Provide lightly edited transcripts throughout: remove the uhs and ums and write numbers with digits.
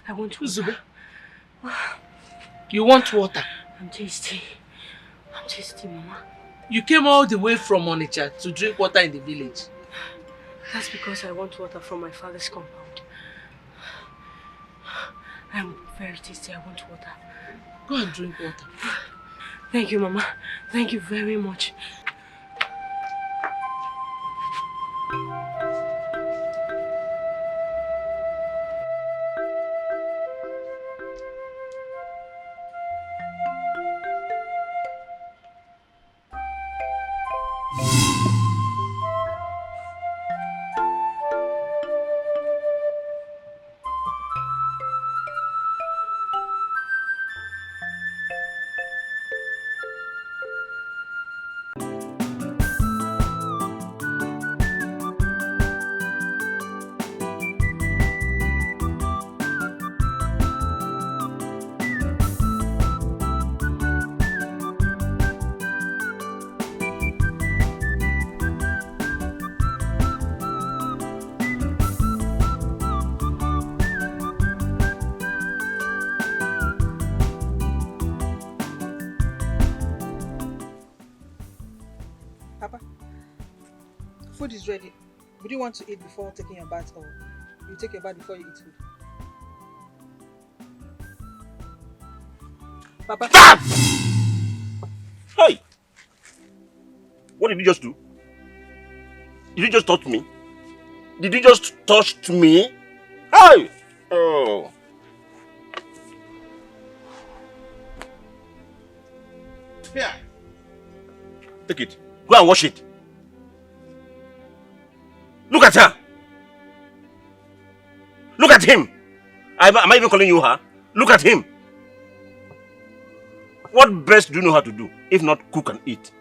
I want water. Zube, you want water? I'm thirsty. I'm thirsty, Mama. You came all the way from Onitsha to drink water in the village. That's because I want water from my father's compound. I'm very thirsty. I want water. Go and drink water. Thank you, Mama. Thank you very much. Food is ready. Would you want to eat before taking your bath, or you take your bath before you eat food? Papa. Stop! Hey! What did you just do? Did you just touch me? Did you just touch me? Hey! Oh. Here. Take it. Go and wash it. Look at her. Look at him. Am I even calling you her? Look at him. What best do you know how to do, if not cook and eat?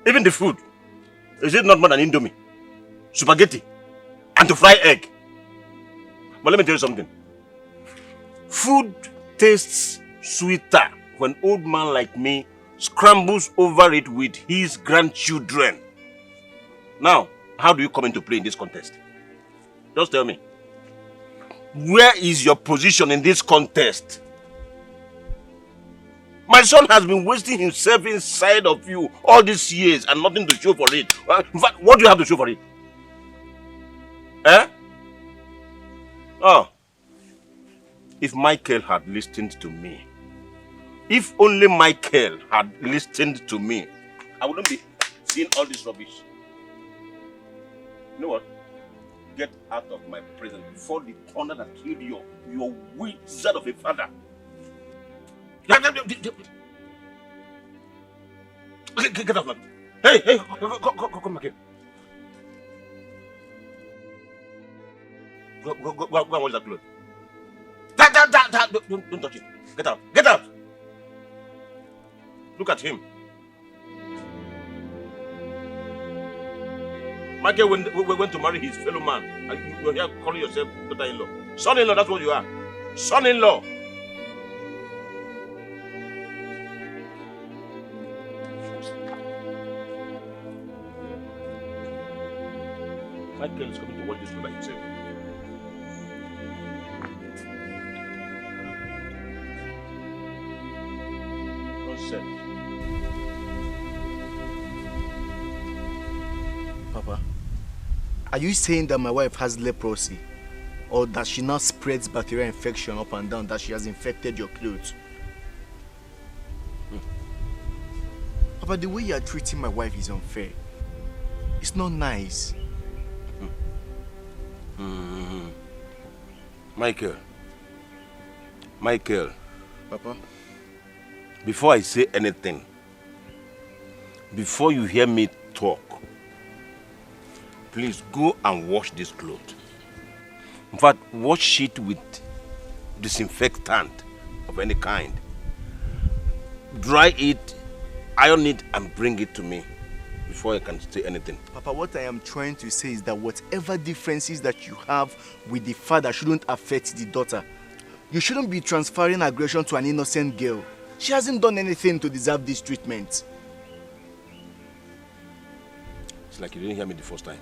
Even the food. Is it not more than indomie, spaghetti, and to fry egg? But let me tell you something. Food tastes sweeter when an old man like me scrambles over it with his grandchildren. Now, how do you come into play in this contest? Just tell me. Where is your position in this contest? My son has been wasting himself inside of you all these years and nothing to show for it. In fact, what do you have to show for it? Eh? Oh. If Michael had listened to me, if only Michael had listened to me, I wouldn't be seeing all this rubbish. You know what? Get out of my presence before the thunder that killed your wizard of a father. Okay, get out, man. Hey, come back here. Go and wash that clothes. Don't touch it. Get out. Get out. Look at him. Michael went to marry his fellow man, and you're here calling yourself daughter-in-law. Son-in-law, that's what you are. Son-in-law. Michael is coming to watch this by himself. Nonsense. Papa, are you saying that my wife has leprosy? Or that she now spreads bacterial infection up and down, that she has infected your clothes? Papa, the way you are treating my wife is unfair. It's not nice. Michael. Papa? Before I say anything, before you hear me talk, please go and wash this clothes. In fact, wash it with disinfectant of any kind. Dry it, iron it, and bring it to me before I can say anything. Papa, what I am trying to say is that whatever differences that you have with the father shouldn't affect the daughter. You shouldn't be transferring aggression to an innocent girl. She hasn't done anything to deserve this treatment. It's like you didn't hear me the first time.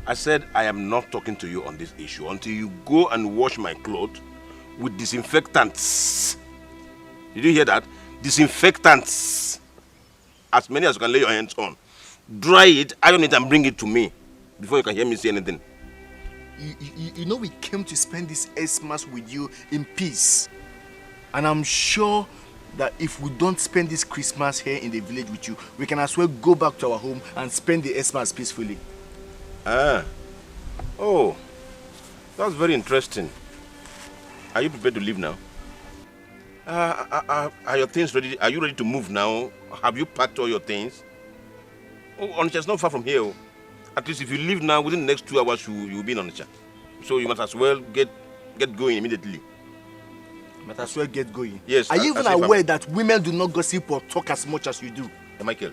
I said I am not talking to you on this issue until you go and wash my clothes with disinfectants. Did you hear that? Disinfectants. As many as you can lay your hands on. Dry it, iron it, and bring it to me before you can hear me say anything. You know we came to spend this Xmas with you in peace. And I'm sure that if we don't spend this Christmas here in the village with you, we can as well go back to our home and spend the Xmas peacefully. Ah. Oh. That's very interesting. Are you prepared to leave now? Are your things ready? Are you ready to move now? Have you packed all your things? Oh, Onitsha is not far from here. At least if you leave now, within the next 2 hours, you'll be in Onitsha. So you must as well get going immediately. Might as well get going. Yes. Are you even aware that women do not gossip or talk as much as you do? Hey, Michael,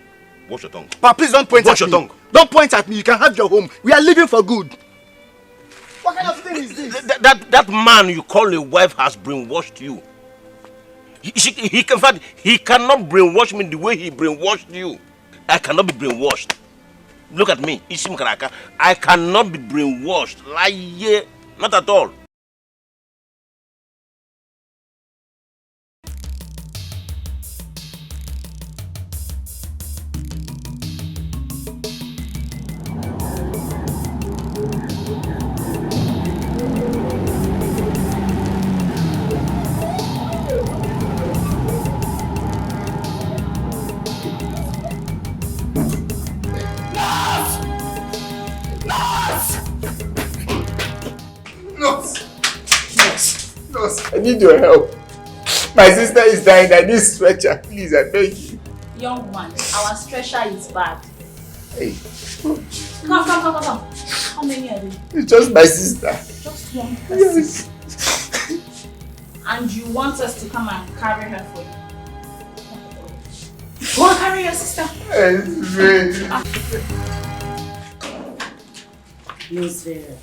watch your tongue. Papa, please don't point Watch at your me. tongue. Don't point at me. You can have your home. We are leaving for good. What kind of thing is this? That man you call a wife has brainwashed you. He cannot brainwash me the way he brainwashed you. I cannot be brainwashed. Look at me, Ishim Karaka. I cannot be brainwashed. Lie, not at all. I need your help. My sister is dying. I need stretcher. Please, I beg you. Young man, our stretcher is bad. Hey. Come. How many are they? It's just my sister. Just one person. Yes. And you want us to come and carry her for you? Go and carry your sister. Miss Vera,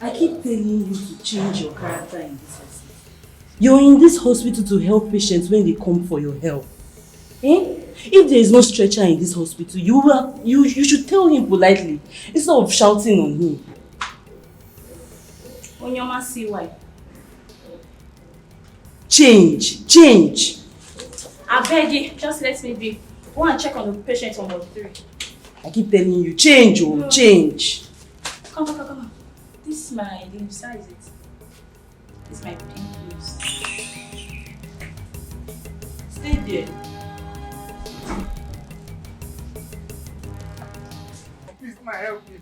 I keep telling you to change your character in this hospital. You're in this hospital to help patients when they come for your help. Eh? If there is no stretcher in this hospital, you should tell him politely instead of shouting on him. Onyoma, see why? Change. I beg you, just let me be. Go and check on the patient on ward 3. I keep telling you, change. Come. This is my leaves. How is it? This is my pink leaves. Stay there. Please, my help me.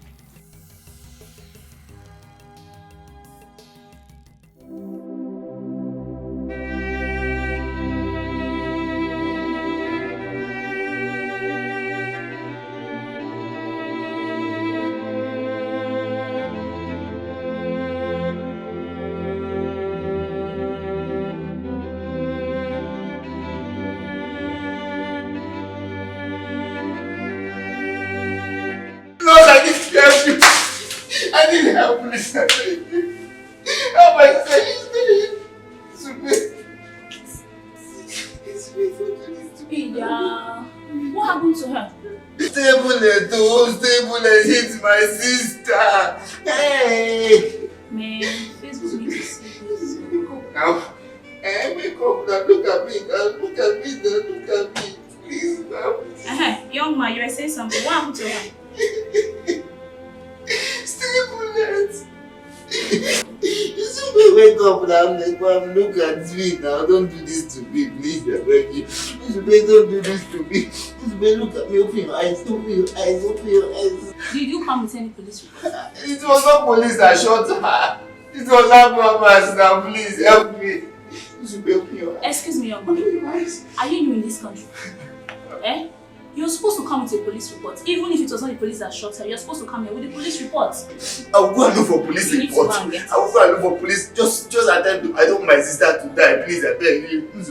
I need help, please. Help my sister. Yeah. What happened to her? Stable hit my sister. Hey. Man, Facebook needs to see this. Now, wake up now. Look at me. Please, now. Young man, you were saying something. What happened to her? You should wake up now, look at me now. Don't do this to me, please. I beg you. Don't do this to me. Look at me, open your eyes. Did you come with any police report? It was not police that shot her. It was her brothers now. Please help me. You should open your eyes. Excuse me, young man. Are you new in this country? You're supposed to come with a police report. Even if it was not the police that shot her, you're supposed to come here with a police report. I will go and look for police report. I will go and look for police. Just attempt to. I don't want my sister to die. Please, I beg you. Please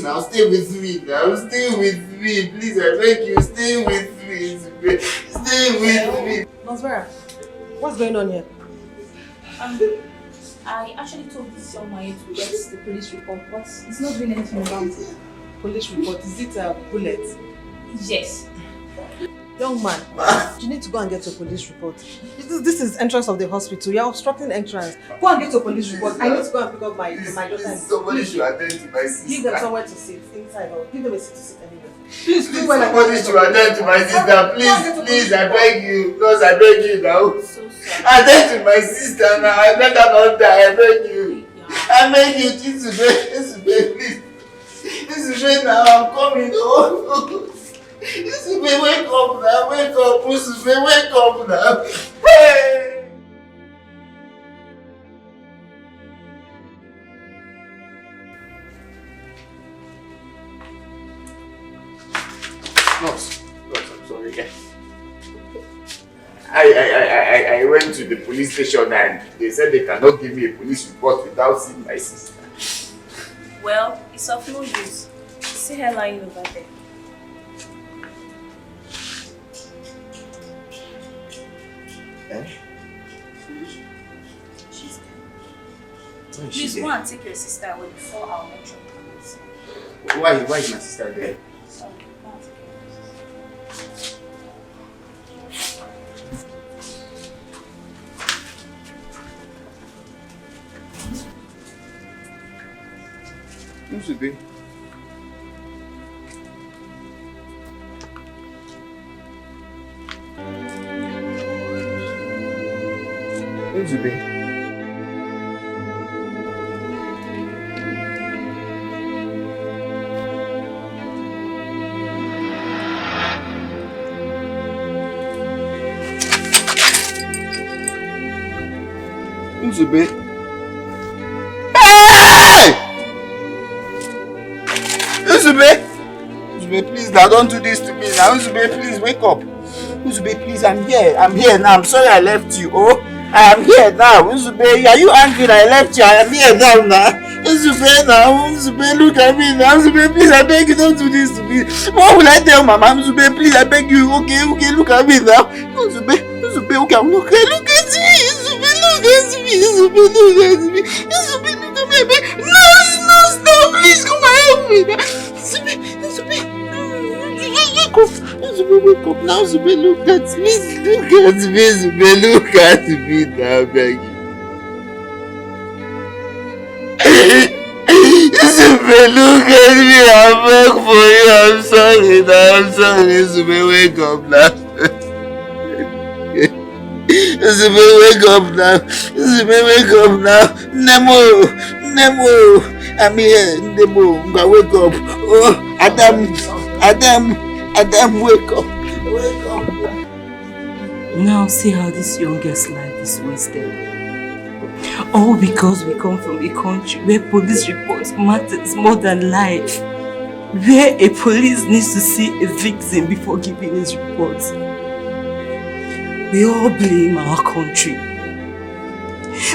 now. Stay with me now. Stay with me. Please, I beg you. Stay with me. Stay with me. Masvera, what's going on here? I actually told this young man to get the police report, but he's not doing anything about it. Police report, is it a bullet? Yes. Young man, you need to go and get a police report. This is entrance of the hospital. You're obstructing entrance. Go and get a police report. I need to go and pick up my daughter. Somebody should attend to my sister. Give them somewhere to sit inside or give them a seat to sit anywhere. Please do well. Somebody should attend to my sister. Please, I beg you. Because I beg you now. So sorry. Attend to my sister now. I let her not die. I beg you. I beg you. This is please. This is now. I'm coming. Oh. This is wake up now. Wake up. Wake up now. Hey. Nurse, I'm sorry. I went to the police station and they said they cannot give me a police report without seeing my sister. Well, it's of no use. See her lying over there. Eh? She's Why dead. is she Please there? go and take your sister away before our metro comes. Why is my sister there? Sorry, go and take your sister. Who's it be? Who's it be? Nzube. Hey! Nzube! Nzube, please now don't do this to me now. Nzube, please wake up. Nzube, please, I'm here. I'm here now. I'm sorry I left you. Oh, I am here now. Nzube, are you angry that I left you? I am here now. Nzube now. Nzube, look at me now. Nzube, please, I beg you, don't do this to me. What will I tell Mama? Nzube, please, I beg you. Okay, look at me now. Nzube, okay, I'm okay. Look at me. Nzube, look at me. Nzube, look at me. Nzube, look at me. I beg. No, please, come and help me now. Nzube, wake up now. Nzube, look at me. Nzube, look at me now, beg you. Nzube, look at me. I beg for you. I'm sorry now. I'm sorry. Nzube, wake up now. Nzube, wake up now. Nzube, wake up now. Nemo, I'm here. Nemo, wake up. Oh, Adam, wake up. Wake up. Now see how this youngest life is wasted. All because we come from a country where police reports matters more than life. Where a police needs to see a victim before giving his report. We all blame our country.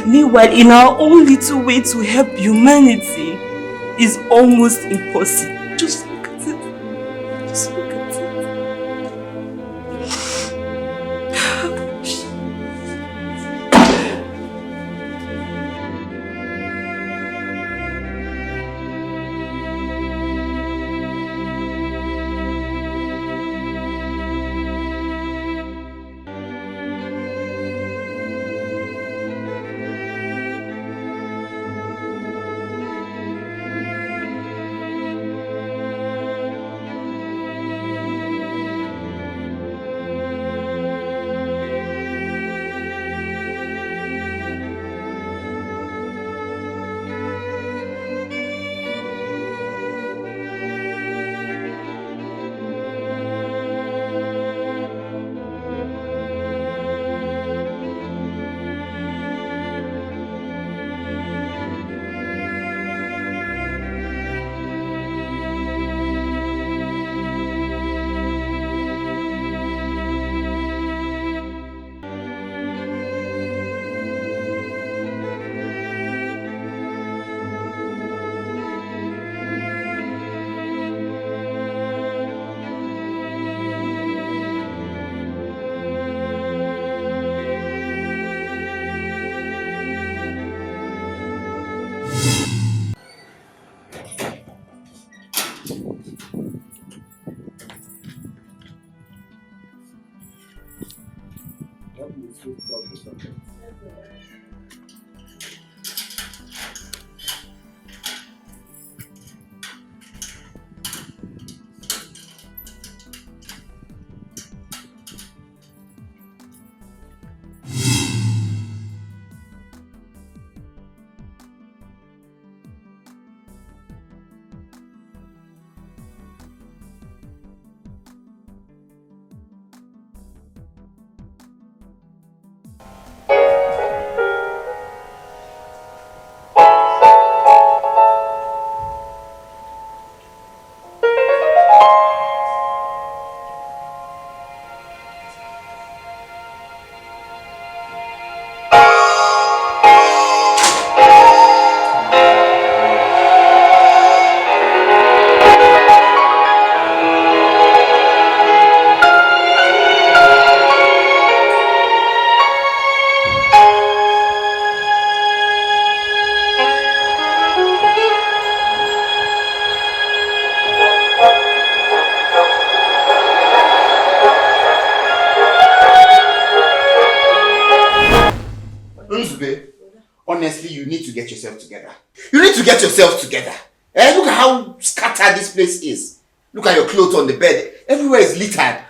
Meanwhile, in our own little way to help humanity is almost impossible. Just look at it. Just look at it. Nzube, honestly, you need to get yourself together. You need to get yourself together. Look at how scattered this place is. Look at your clothes on the bed. Everywhere is littered.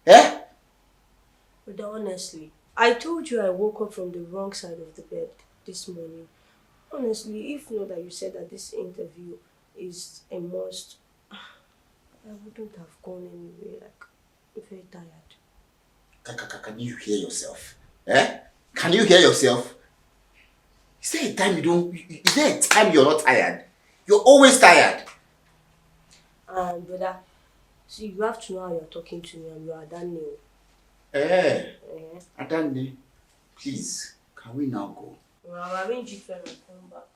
But honestly, I told you I woke up from the wrong side of the bed this morning. Honestly, if not that you said that this interview is a must, I wouldn't have gone anywhere. Like, I'm very tired. Can you hear yourself? Can you hear yourself? Is there a time you're not tired? You're always tired. Brother, see, you have to know how you're talking to me, and you are Daniel. Adande, please, can we now go? Well, I'll arrange it when I come back.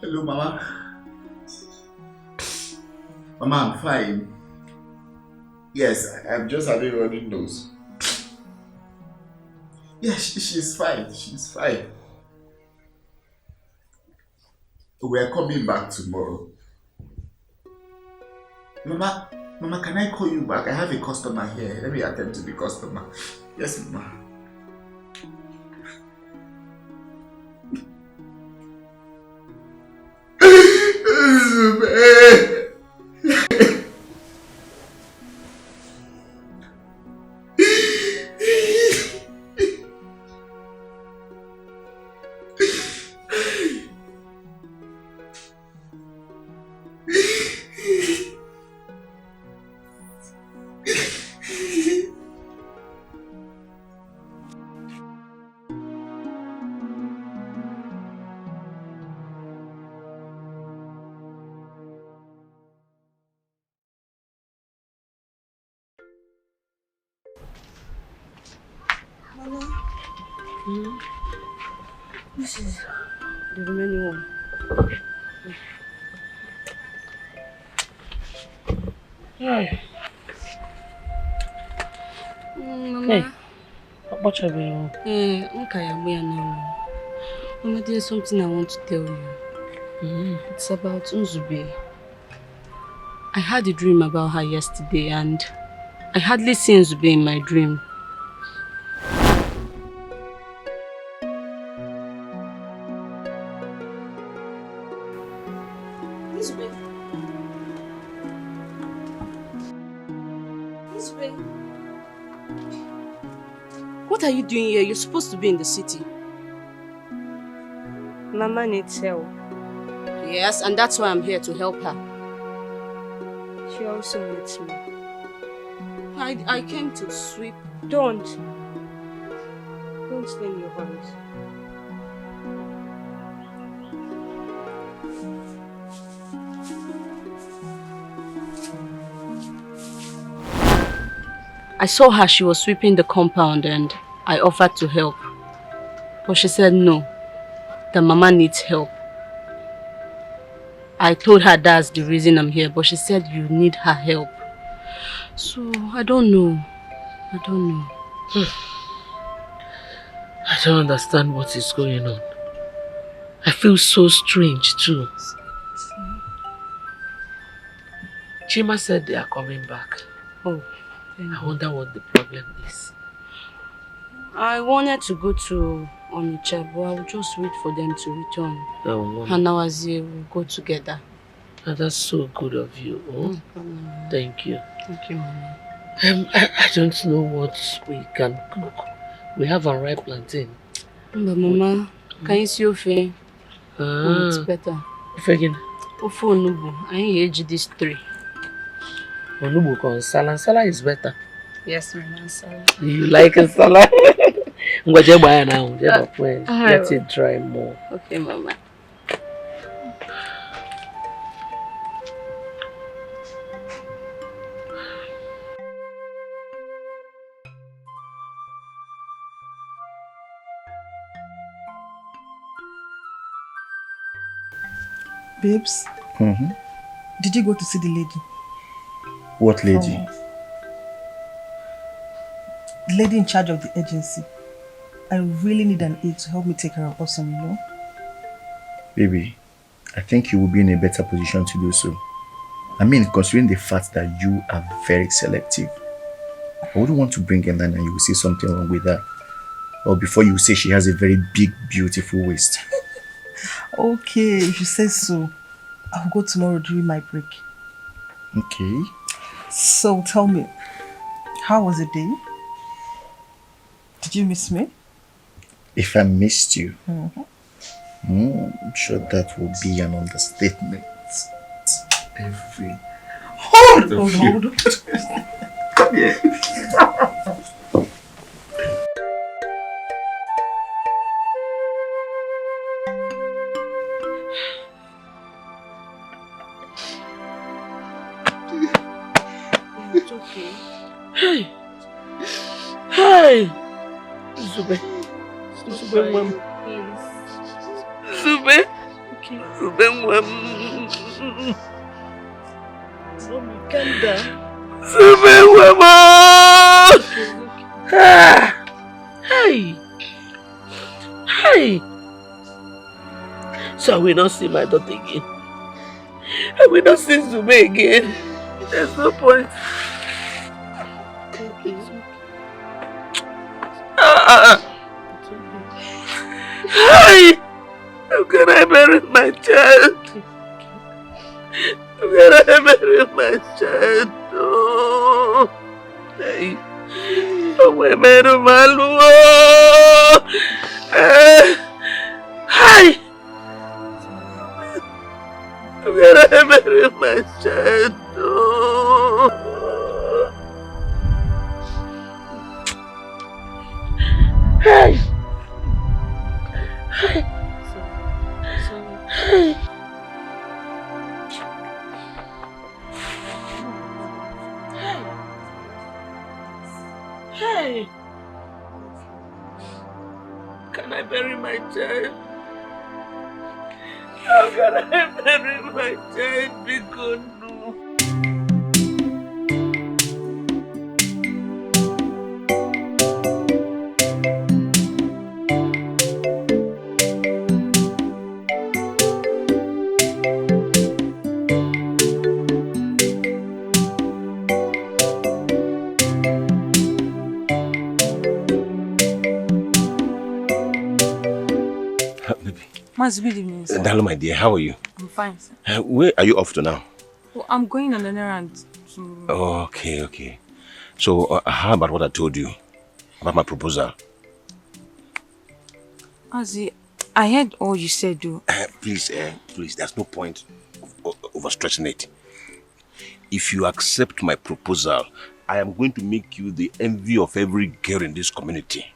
Hello, Mama. Mama, I'm fine. Yes, I'm just having running nose. Yeah, she's fine. She's fine. We're coming back tomorrow. Mama, can I call you back? I have a customer here. Let me attend to the customer. Yes, Mama. This is the remaining one. Mama. Hey, what you doing? Mama, there's something I want to tell you. It's about Nzube. I had a dream about her yesterday and I hardly see Nzube in my dream. Nzube. Nzube. What are you doing here? You're supposed to be in the city. Mama needs help. Yes, and that's why I'm here to help her. She also needs me. I came to sweep. Don't stain your hands. I saw her, she was sweeping the compound and I offered to help. But she said no, that Mama needs help. I told her that's the reason I'm here, but she said you need her help. So, I don't know. I don't understand what is going on. I feel so strange too. Chima said they are coming back. Oh. I wonder what the problem is. I wanted to go to Onitsha, but I'll just wait for them to return. Oh, and now as we'll go together. Oh, that's so good of you. Oh, thank you. Thank you, Mama. I don't know what we can cook. We have unripe plantain. But Mama, can you see Ofe? It's better. Ofe again? Ofe Onubu. I ate this 3. Onubu con Sala. Sala is better. Yes, Mama. Sala. You like a Sala? Let it dry more. Okay, Mama. Babes, did you go to see the lady? What lady? The lady in charge of the agency. I really need an aide to help me take care of Awesome, you know? Baby, I think you will be in a better position to do so. I mean, considering the fact that you are very selective. I wouldn't want to bring in and you will see something wrong with her. Or before you say she has a very big, beautiful waist. Okay, if you say so, I'll go tomorrow during my break. Okay. So tell me, how was the day? Did you miss me? If I missed you, I'm sure that will be an understatement. Hold on. Come here. It's okay. Hey! Zube, mom. Zube. Okay. Zube, mom. Mommy, calm down. Zube, mama. Hey. So I will not see my daughter again. I will not see Zube again. There's no point. Hey! How can I bury my child? How can I bury my child? Oh, hey. Oh, my man, Malu. Hey! How can I bury my child? Oh. Hey! Hey! Hey! Hey! Can I bury my child? How can I bury my child? Because no. Mazi, good evening, sir. Hello, my dear. How are you? I'm fine, sir. Where are you off to now? Well, I'm going on an errand. Okay. So, how about what I told you about my proposal? Mazi, I heard all you said, though. Please, there's no point overstressing it. If you accept my proposal, I am going to make you the envy of every girl in this community.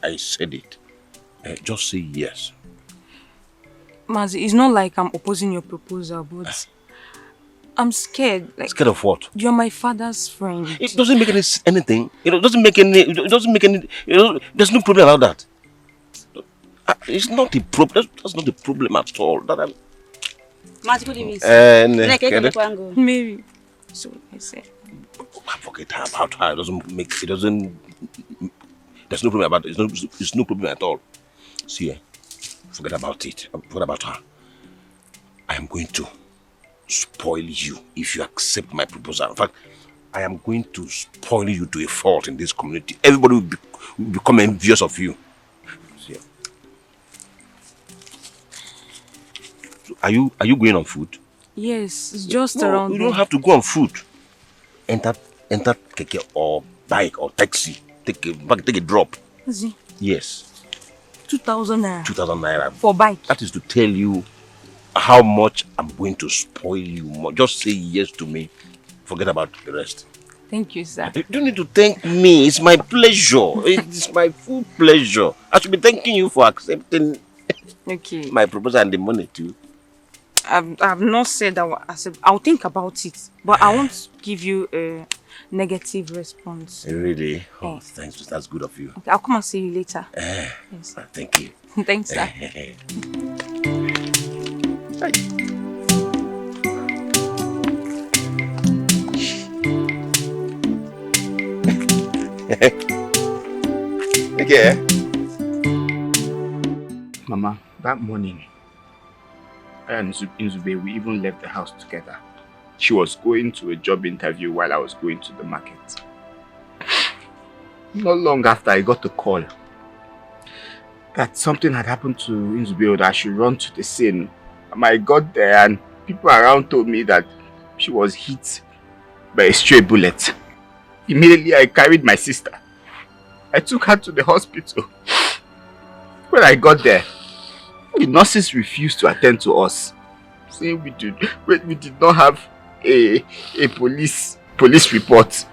I said it. Just say yes. Mazi, it's not like I'm opposing your proposal, but I'm scared. Like, scared of what? You're my father's friend. It doesn't make anything. It doesn't make any. There's no problem about that. It's not a problem. That's not the problem at all. Mazi, good evening. Maybe. So I said. Forget about her. There's no problem about it. It's no problem at all. See, forget about it. Forget about her. I am going to spoil you if you accept my proposal. In fact, I am going to spoil you to a fault in this community. Everybody will become envious of you. See. So are you going on foot? Yes, it's just around. You don't have to go on foot. Enter keke or bike or taxi. Take a drop. Is it? Yes. 2,000 naira. 2,000 naira. For bike. That is to tell you how much I'm going to spoil you more. Just say yes to me. Forget about the rest. Thank you, sir. You don't need to thank me. It's my pleasure. It's my full pleasure. I should be thanking you for accepting my proposal and the money too. I've not said that I'll think about it, but I won't give you a negative response. Really? Oh, thanks. That's good of you. Okay, I'll come and see you later. Yes. Thank you. Thanks, sir. Okay. Mama, that morning, I and Nzube, we even left the house together. She was going to a job interview while I was going to the market. Not long after, I got a call that something had happened to Nzube, that I should run to the scene. I got there and people around told me that she was hit by a stray bullet. Immediately, I carried my sister. I took her to the hospital. When I got there, the nurses refused to attend to us, saying we did not have a police report.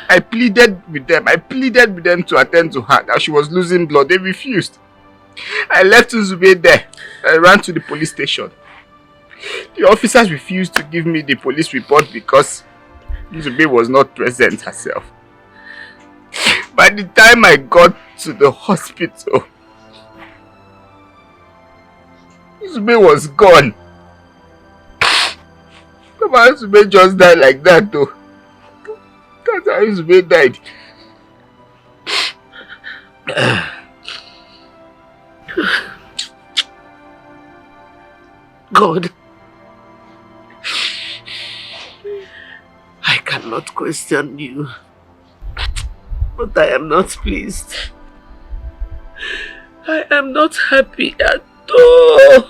I pleaded with them to attend to her, that she was losing blood. They refused. I left Nzube there. I ran to the police station. The officers refused to give me the police report because Nzube was not present herself. By the time I got to the hospital, Nzube was gone. Mama, Nzube just died like that though. That's how Nzube died. God, I cannot question you, but I am not pleased. I am not happy at all.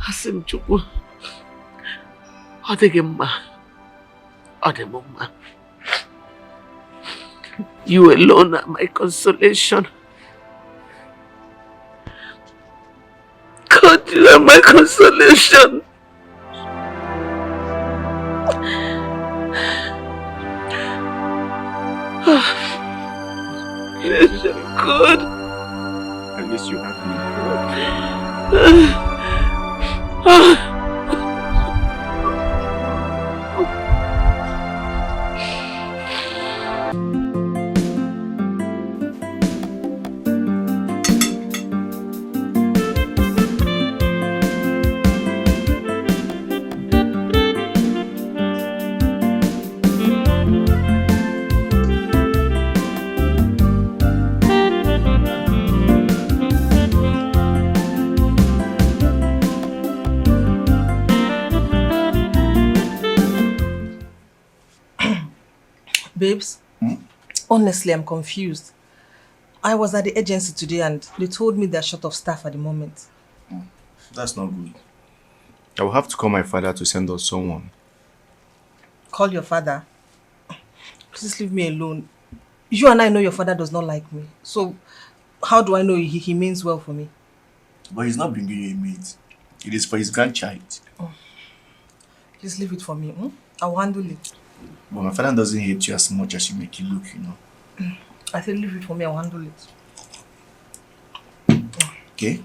Asim Chukwu, Odegema, Odemoma. You alone are my consolation. God, you are my consolation. Yes, God. At least you have me. Babes, honestly, I'm confused. I was at the agency today and they told me they're short of staff at the moment. That's not good. I will have to call my father to send us someone. Call your father? Please leave me alone. You and I know your father does not like me. So, how do I know he means well for me? But he's not bringing you a maid. It is for his grandchild. Oh. Please leave it for me. I will handle it. But my father doesn't hate you as much as you make it look, you know. I said leave it for me, I'll handle it. Okay?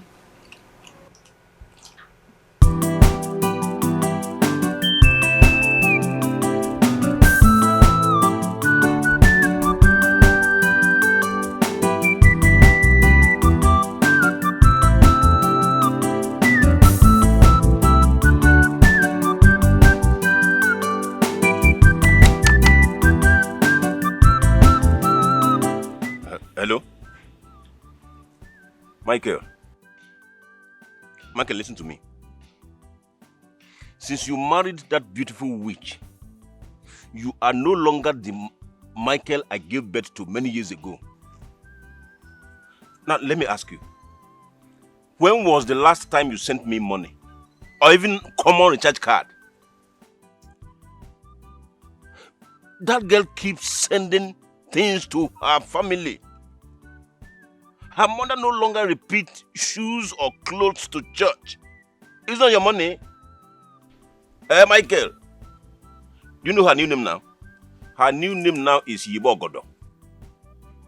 Hello? Michael, listen to me. Since you married that beautiful witch, you are no longer the Michael I gave birth to many years ago. Now, let me ask you. When was the last time you sent me money? Or even common recharge card? That girl keeps sending things to her family. Her mother no longer repeats shoes or clothes to church. It's not your money. Michael, do you know her new name now? Her new name now is Yibogodo.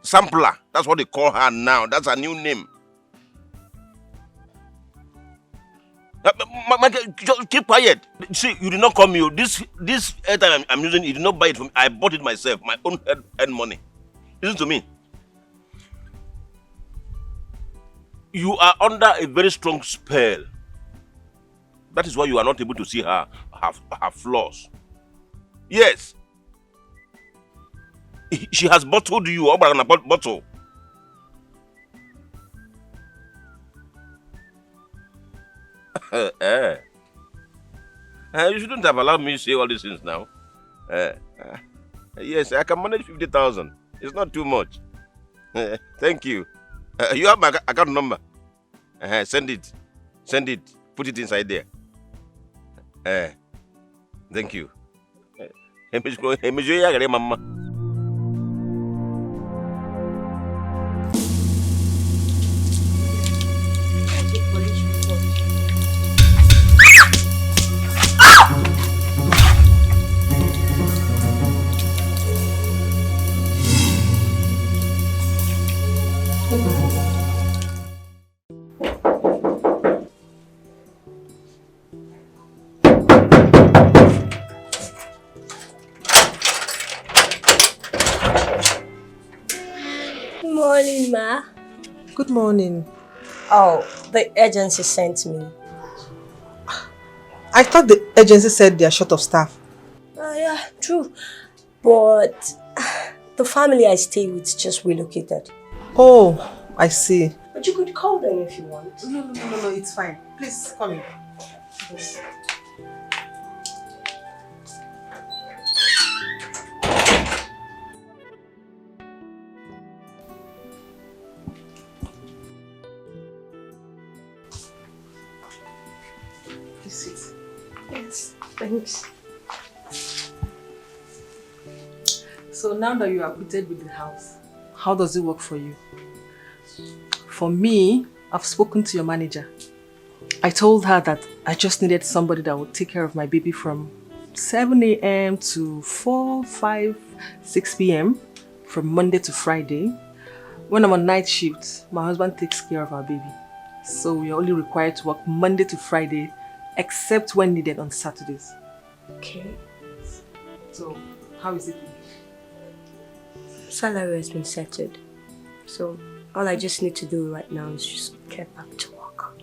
Sampler, that's what they call her now. That's her new name. Michael, just keep quiet. See, you did not call me. This airtime I'm using, you did not buy it from me. I bought it myself, my own head money. Listen to me. You are under a very strong spell. That is why you are not able to see her flaws. Yes. She has bottled you. Bottle. You shouldn't have allowed me to say all these things now. Yes, I can manage 50,000. It's not too much. Thank you. You have my account number. Send it. Put it inside there. Thank you. Mama. Morning, Ma. Good morning. Oh, the agency sent me. I thought the agency said they are short of staff. Yeah, true. But the family I stay with just relocated. Oh, I see. But you could call them if you want. No, it's fine. Please, come in. Yes. Yes, thanks. So now that you are acquainted with the house, how does it work for you? For me, I've spoken to your manager. I told her that I just needed somebody that would take care of my baby from 7 a.m. to 4, 5, 6 p.m. from Monday to Friday. When I'm on night shift, my husband takes care of our baby. So we are only required to work Monday to Friday, except when needed on Saturdays. Okay. So, how is it? Salary has been settled. So, all I just need to do right now is just get back to work.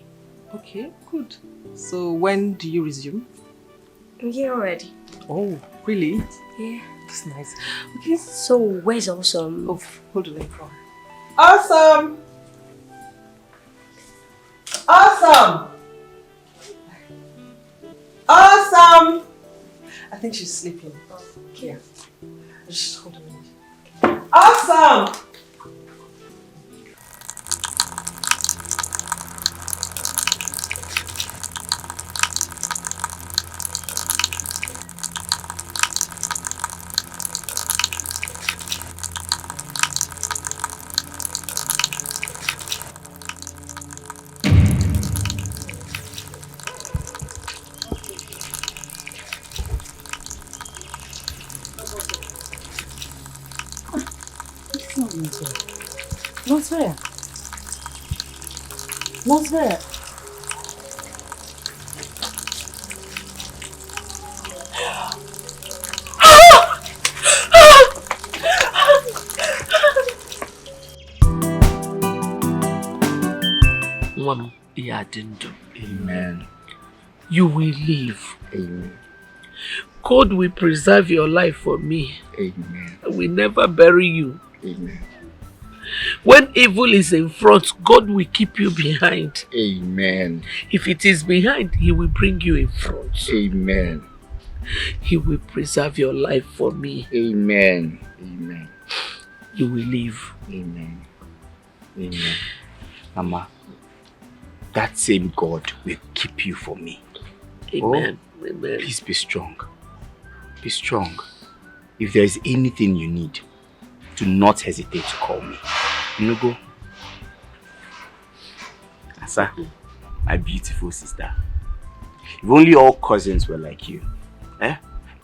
Okay, good. So, when do you resume? I'm here already. Oh, really? Yeah. That's nice. Okay. So, where's Awesome? Oh, hold on. Awesome! Awesome! Awesome! I think she's sleeping. Okay. Yeah. Just hold on a minute. Awesome! doing here? Not fair. Not fair. One Yadindo. Amen. You will live. Amen. God will preserve your life for me. Amen. I will never bury you. Amen. When evil is in front, God will keep you behind. Amen. If it is behind, He will bring you in front. Amen. He will preserve your life for me. Amen. Amen. You will live. Amen. Amen. Mama, that same God will keep you for me. Amen. Oh, Amen. Please be strong. Be strong. If there is anything you need, do not hesitate to call me. You go. Asa, my beautiful sister. If only all cousins were like you.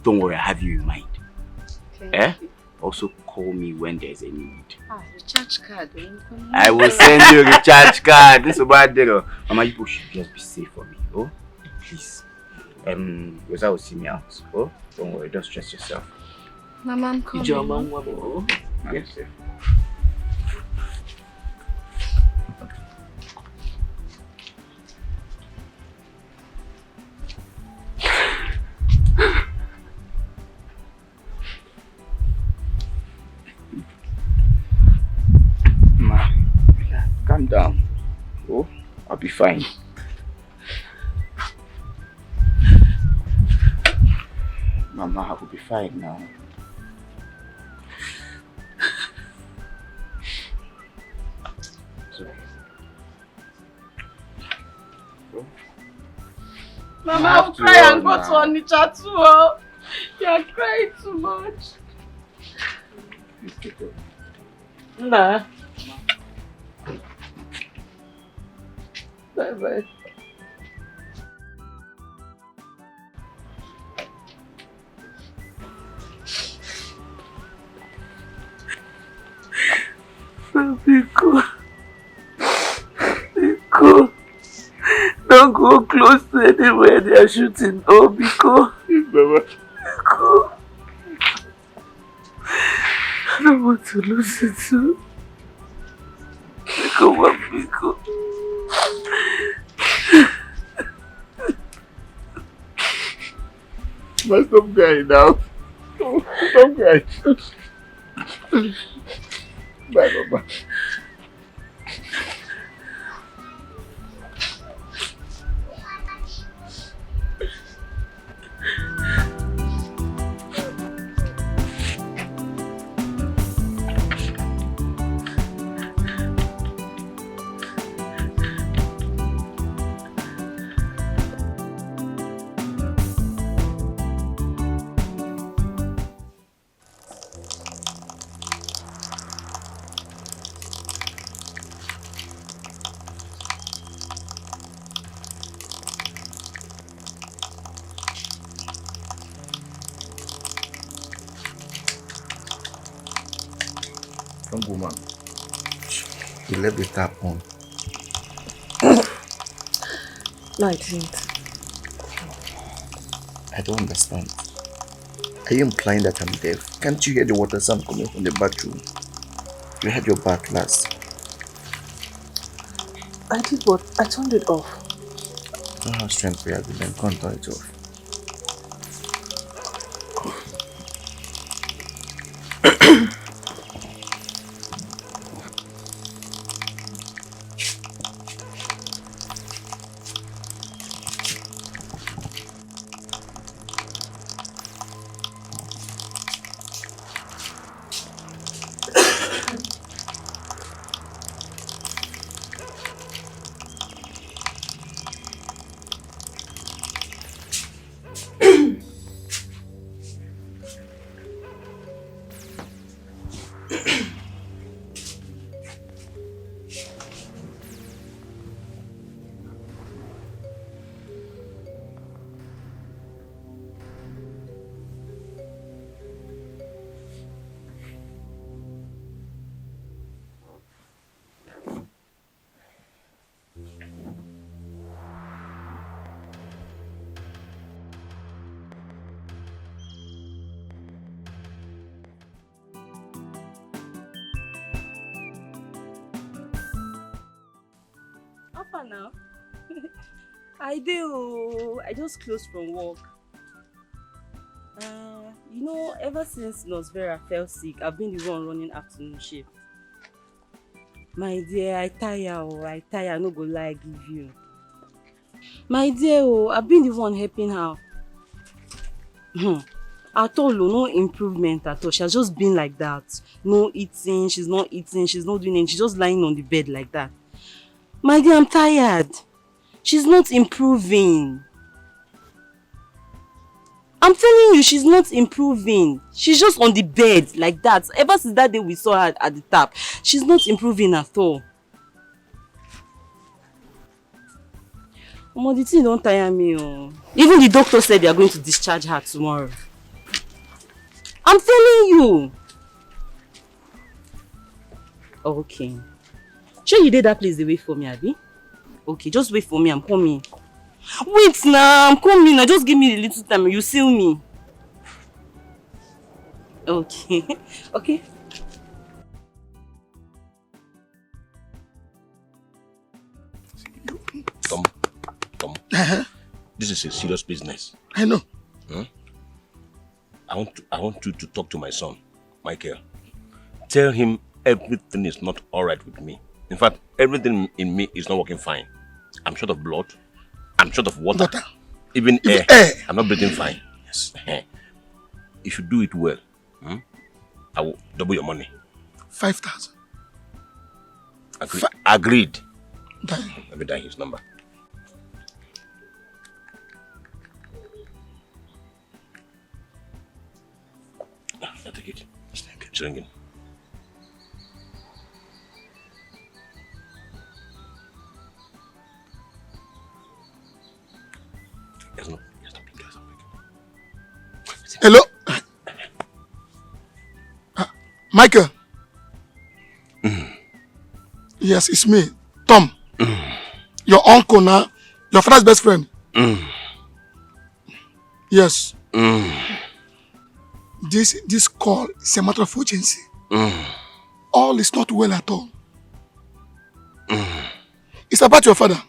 Don't worry, I have you in mind. Also call me when there's a need. Recharge card. I will send you a recharge card. This is a bad deal. Mama, you should just be safe for me. Oh, please. Rosa will see me out. Oh, don't worry, don't stress yourself. Mama, I'm coming. Yes, sir. Ma, calm down. Oh, I'll be fine. Mama, I will be fine now. Mama, I'll cry and go to Onitsha too. Oh. You're crying too much. Nah. Bye bye. Biko. Don't go close to anywhere they are shooting. Oh, Biko. Biko. I don't want to lose it too. Biko. Must stop crying now. Stop crying. Bye, Mama. Young woman, you left the tap on. No, I didn't. I don't understand. Are you implying that I'm deaf? Can't you hear the water sound coming from the bathroom? You had your bath last. I did, but I turned it off. I don't have strength for you, then can't turn it off. far now? I do. I just closed from work. You know, ever since Nurse Vera fell sick, I've been the one running afternoon shift. My dear, I tire, I no go lie give you. My dear, I've been the one helping her. At all, no improvement at all. She has just been like that. No eating, she's not doing anything. She's just lying on the bed like that. My dear, I'm tired. She's not improving. I'm telling you, she's not improving. She's just on the bed like that. Ever since that day we saw her at the tap, she's not improving at all. The thing don't tire me. Even the doctor said they are going to discharge her tomorrow. I'm telling you. Okay. Sure you did that place they wait for me, Abby? Okay, just wait for me, I'm coming. Wait now, I'm coming now. Just give me a little time. You seal me. Okay. Okay. Tom. This is a serious business. I know. I want you to talk to my son, Michael. Tell him everything is not alright with me. In fact, everything in me is not working fine. I'm short of blood. I'm short of water. Even air. I'm not breathing fine. Yes. If you do it well, I will double your money. 5,000. Agreed. Done. Let me dial his number. I'll take it. It's ringing. Hello? Michael? Yes, it's me, Tom. Your uncle now, your father's best friend. Yes. This call is a matter of urgency. All is not well at all. It's about your father.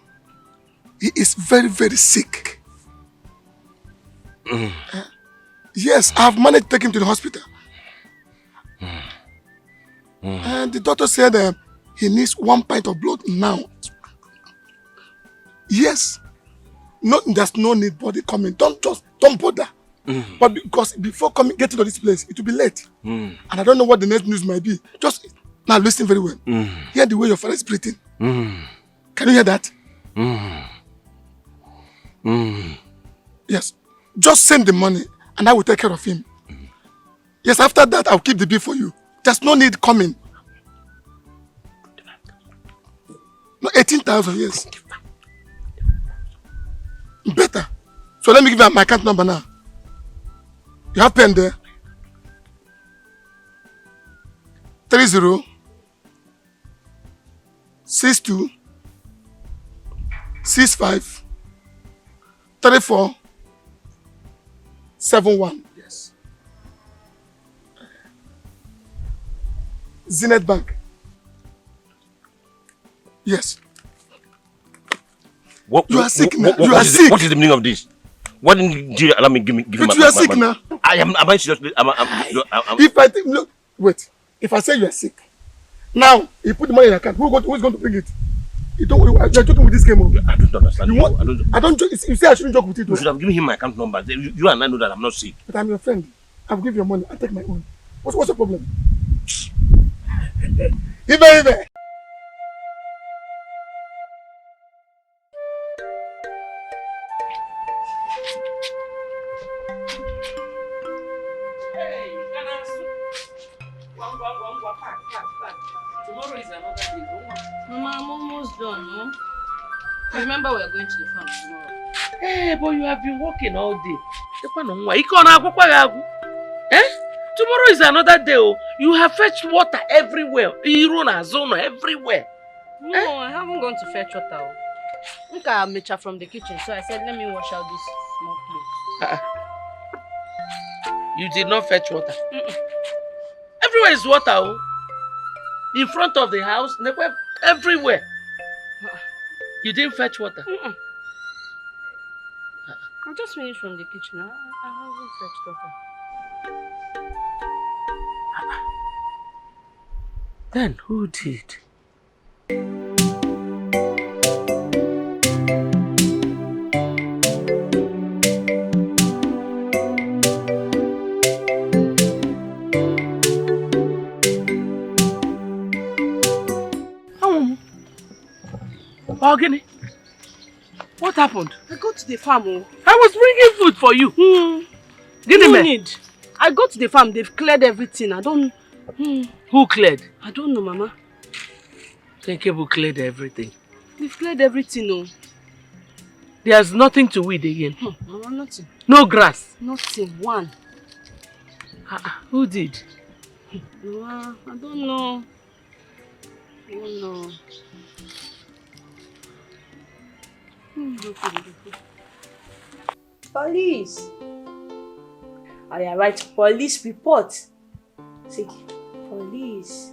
He is very, very sick. Yes, I've managed to take him to the hospital. And the doctor said he needs 1 pint of blood now. Yes. No, there's no need body coming. Don't bother. But because before getting to this place, it will be late. And I don't know what the next news might be. Just now listen very well. Hear the way your father is breathing. Can you hear that? Yes. Just send the money and I will take care of him. Yes, after that, I'll keep the bill for you. There's no need coming. No, 18,000, yes. Better. So let me give you my account number now. You have pen there? 30 62 65 34 71. Yes. Zenith Bank. Yes. You are sick now. You are sick. What is the meaning of this? Why didn't you allow me give him but you are sick now. Am I seriously? If I think, look, wait. If I say you are sick, now you put the money in your account. Who is going to bring it? You don't. You are joking with this game. I don't understand. I don't. You say I shouldn't joke with it. You should have given him my account number. You and I know that I'm not sick. But I'm your friend. I'll give you money. I'll take my own. What's the problem? Ibe. Tomorrow is another day. Mama, I'm almost done, no? Remember we're going to the farm tomorrow. Hey, but you have been working all day. Tomorrow is another day. Oh. You have fetched water everywhere. Irona, Zona, everywhere. No, I haven't gone to fetch water. I think I met her from the kitchen, so I said, let me wash out this small clothes. You did not fetch water? Everywhere is water. Oh. In front of the house, everywhere. You didn't fetch water? I just finished from the kitchen. I haven't fetched water. Then who did? Ogini, what happened? I go to the farm. Oh. I was bringing food for you. Give no me. Need. I go to the farm. They've cleared everything. I don't. Who cleared? I don't know, Mama. Think who cleared everything? They've cleared everything. Oh. There's nothing to weed again. Mama, nothing. No grass. Nothing. One. Who did? Mama, I don't know. I don't know. Police. I write police report. See, police.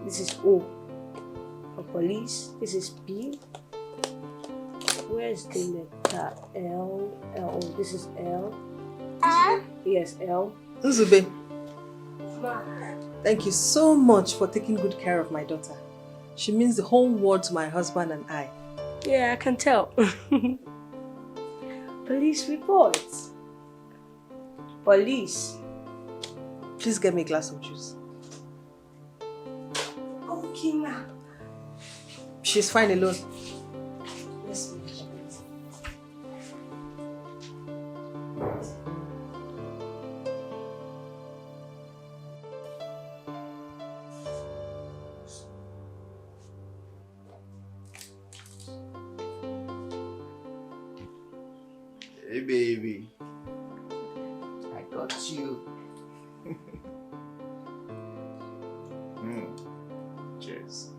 This is O for police. This is P. Where's the letter L? L. Oh, this is L. Yes, L. Nzube, thank you so much for taking good care of my daughter. She means the whole world to my husband and I. Yeah, I can tell. Police report. Police. Please get me a glass of juice. Okay, now. She's fine alone. Yes, Hey, baby. I got you. Cheers.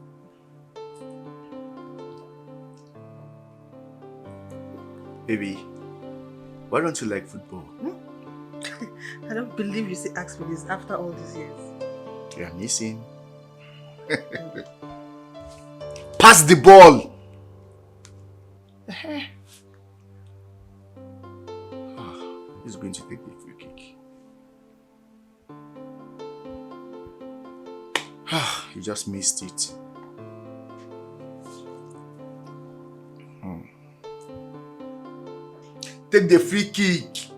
Baby, why don't you like football? I don't believe you still ask me this after all these years. You're missing. Pass the ball! He's going to take the free kick. He just missed it. Take the free kick.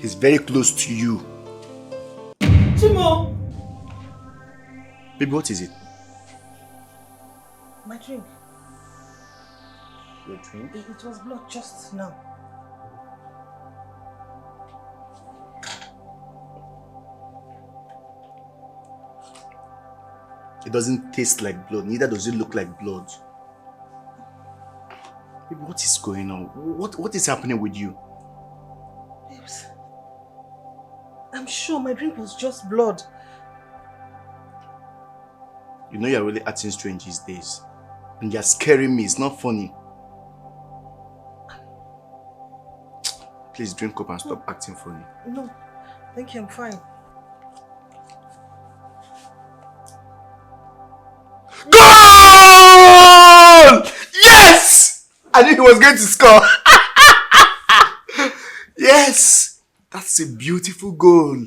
He's very close to you. Chimo! Baby, what is it? My drink. Your drink? It was blood just now. It doesn't taste like blood, neither does it look like blood. Baby, what is going on? What is happening with you? Babes, I'm sure my drink was just blood. You know you're really acting strange these days. And you're scaring me, it's not funny. Please drink up and stop acting funny. No, thank you, I'm fine. Goal! Yes! I knew he was going to score. Yes! That's a beautiful goal.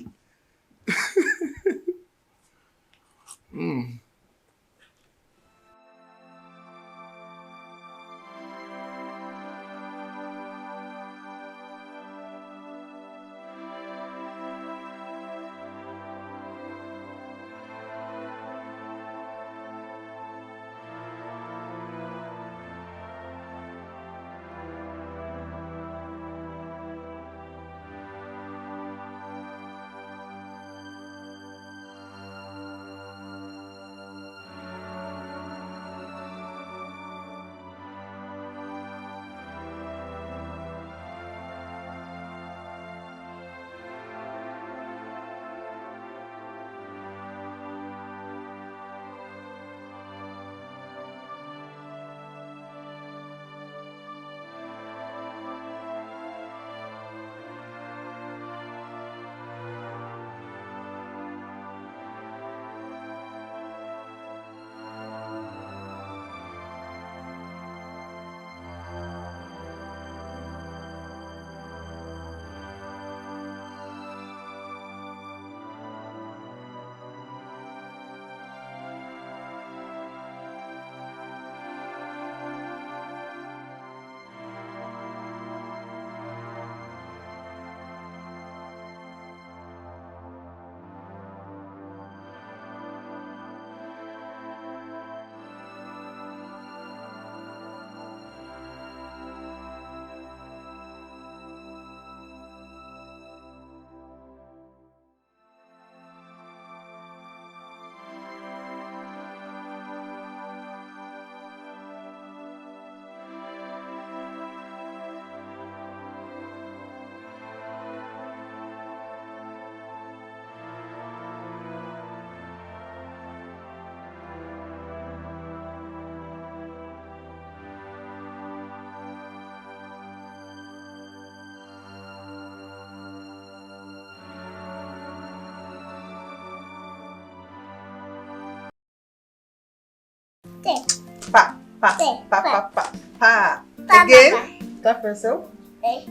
Pa, pa, pa, pa, pa, pa. Again. Clap for yourself.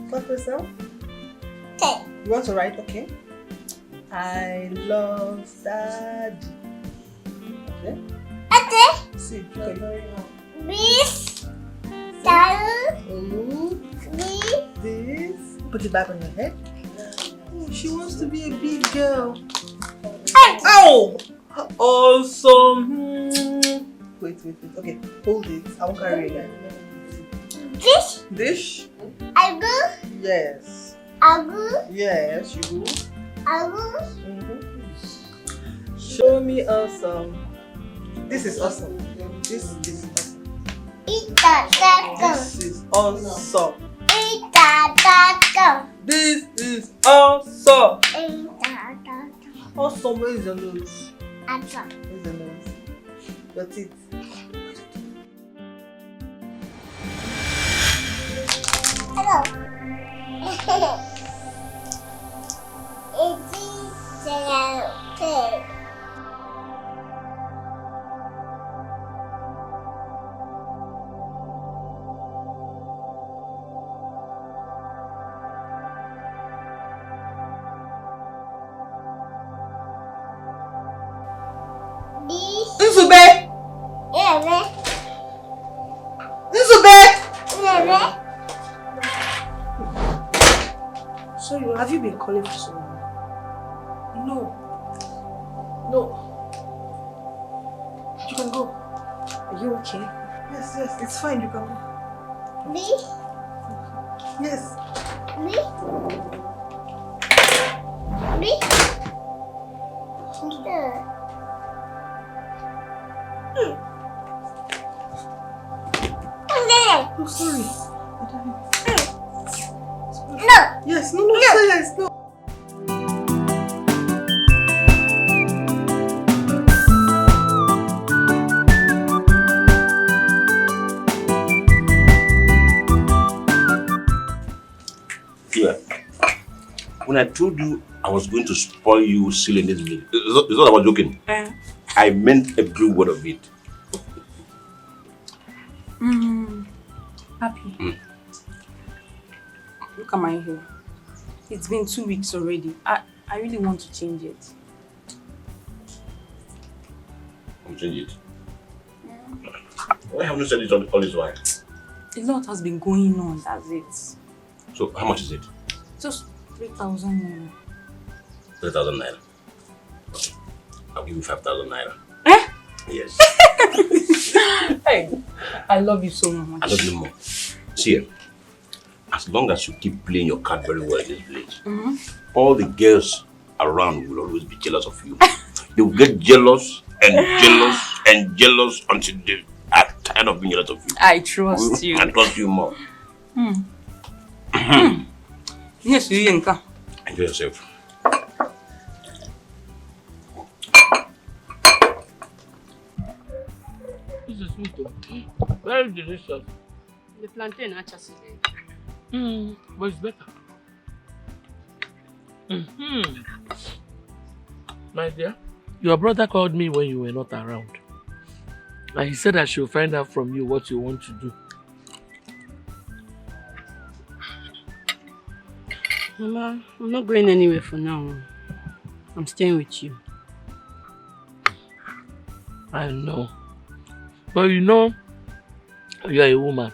Clap for yourself. You want to write? Okay. I love Daddy. Okay. See, okay. This. Put it back on your head. She wants to be a big girl. Oh! Awesome. Wait. Okay, hold it. I won't carry it again. Dish? I go. Yes. I go. Yes, you go. I go. Show me awesome. This is awesome. This is awesome. This is awesome. This is awesome. Awesome. Where is your nose? Where's the nose? Your teeth. Hello. Nzube! Nzube! So have you been calling for someone? No. You can go. Are you okay? Yes, it's fine. You can go. Me? Yes. Me? Me? I'm sorry. No. Yes, no, say yes, no. Yeah. When I told you I was going to spoil you still in this village, it's not about joking. I meant every word of it. Happy. Look at my hair. It's been 2 weeks already. I really want to change it. I'll change it. Why haven't you said it all this while? A lot has been going on, that's it. So how much is it? Just 3,000 naira. 3,000 naira. Okay. I'll give you 5,000 naira. Yes. Hey, I love you so much. I love you more. See, as long as you keep playing your card very well in this village, all the girls around will always be jealous of you. They will get jealous and jealous and jealous until they are tired of being jealous of you. I trust you. I trust you more. Yes, you Yenka. Enjoy yourself. This is sweet though. Very delicious. The plantain actually. But it's better. My dear, your brother called me when you were not around. And he said I should find out from you what you want to do. Mama, I'm not going anywhere for now. I'm staying with you. I know. But you know, you are a woman.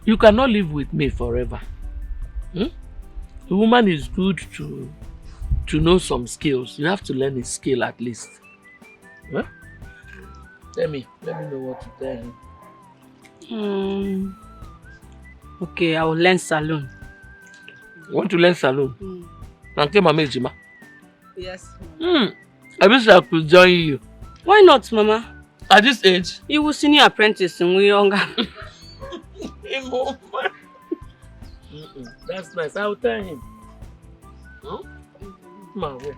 You cannot live with me forever. A woman is good to know some skills. You have to learn a skill at least. Huh? Let me know what to tell him. Okay, I will learn salon. You want to learn salon? And came Mama Ejima? Yes. I wish I could join you. Why not, Mama? At this age? You will senior apprentice and we younger. That's nice. I will tell him. Come on, wait.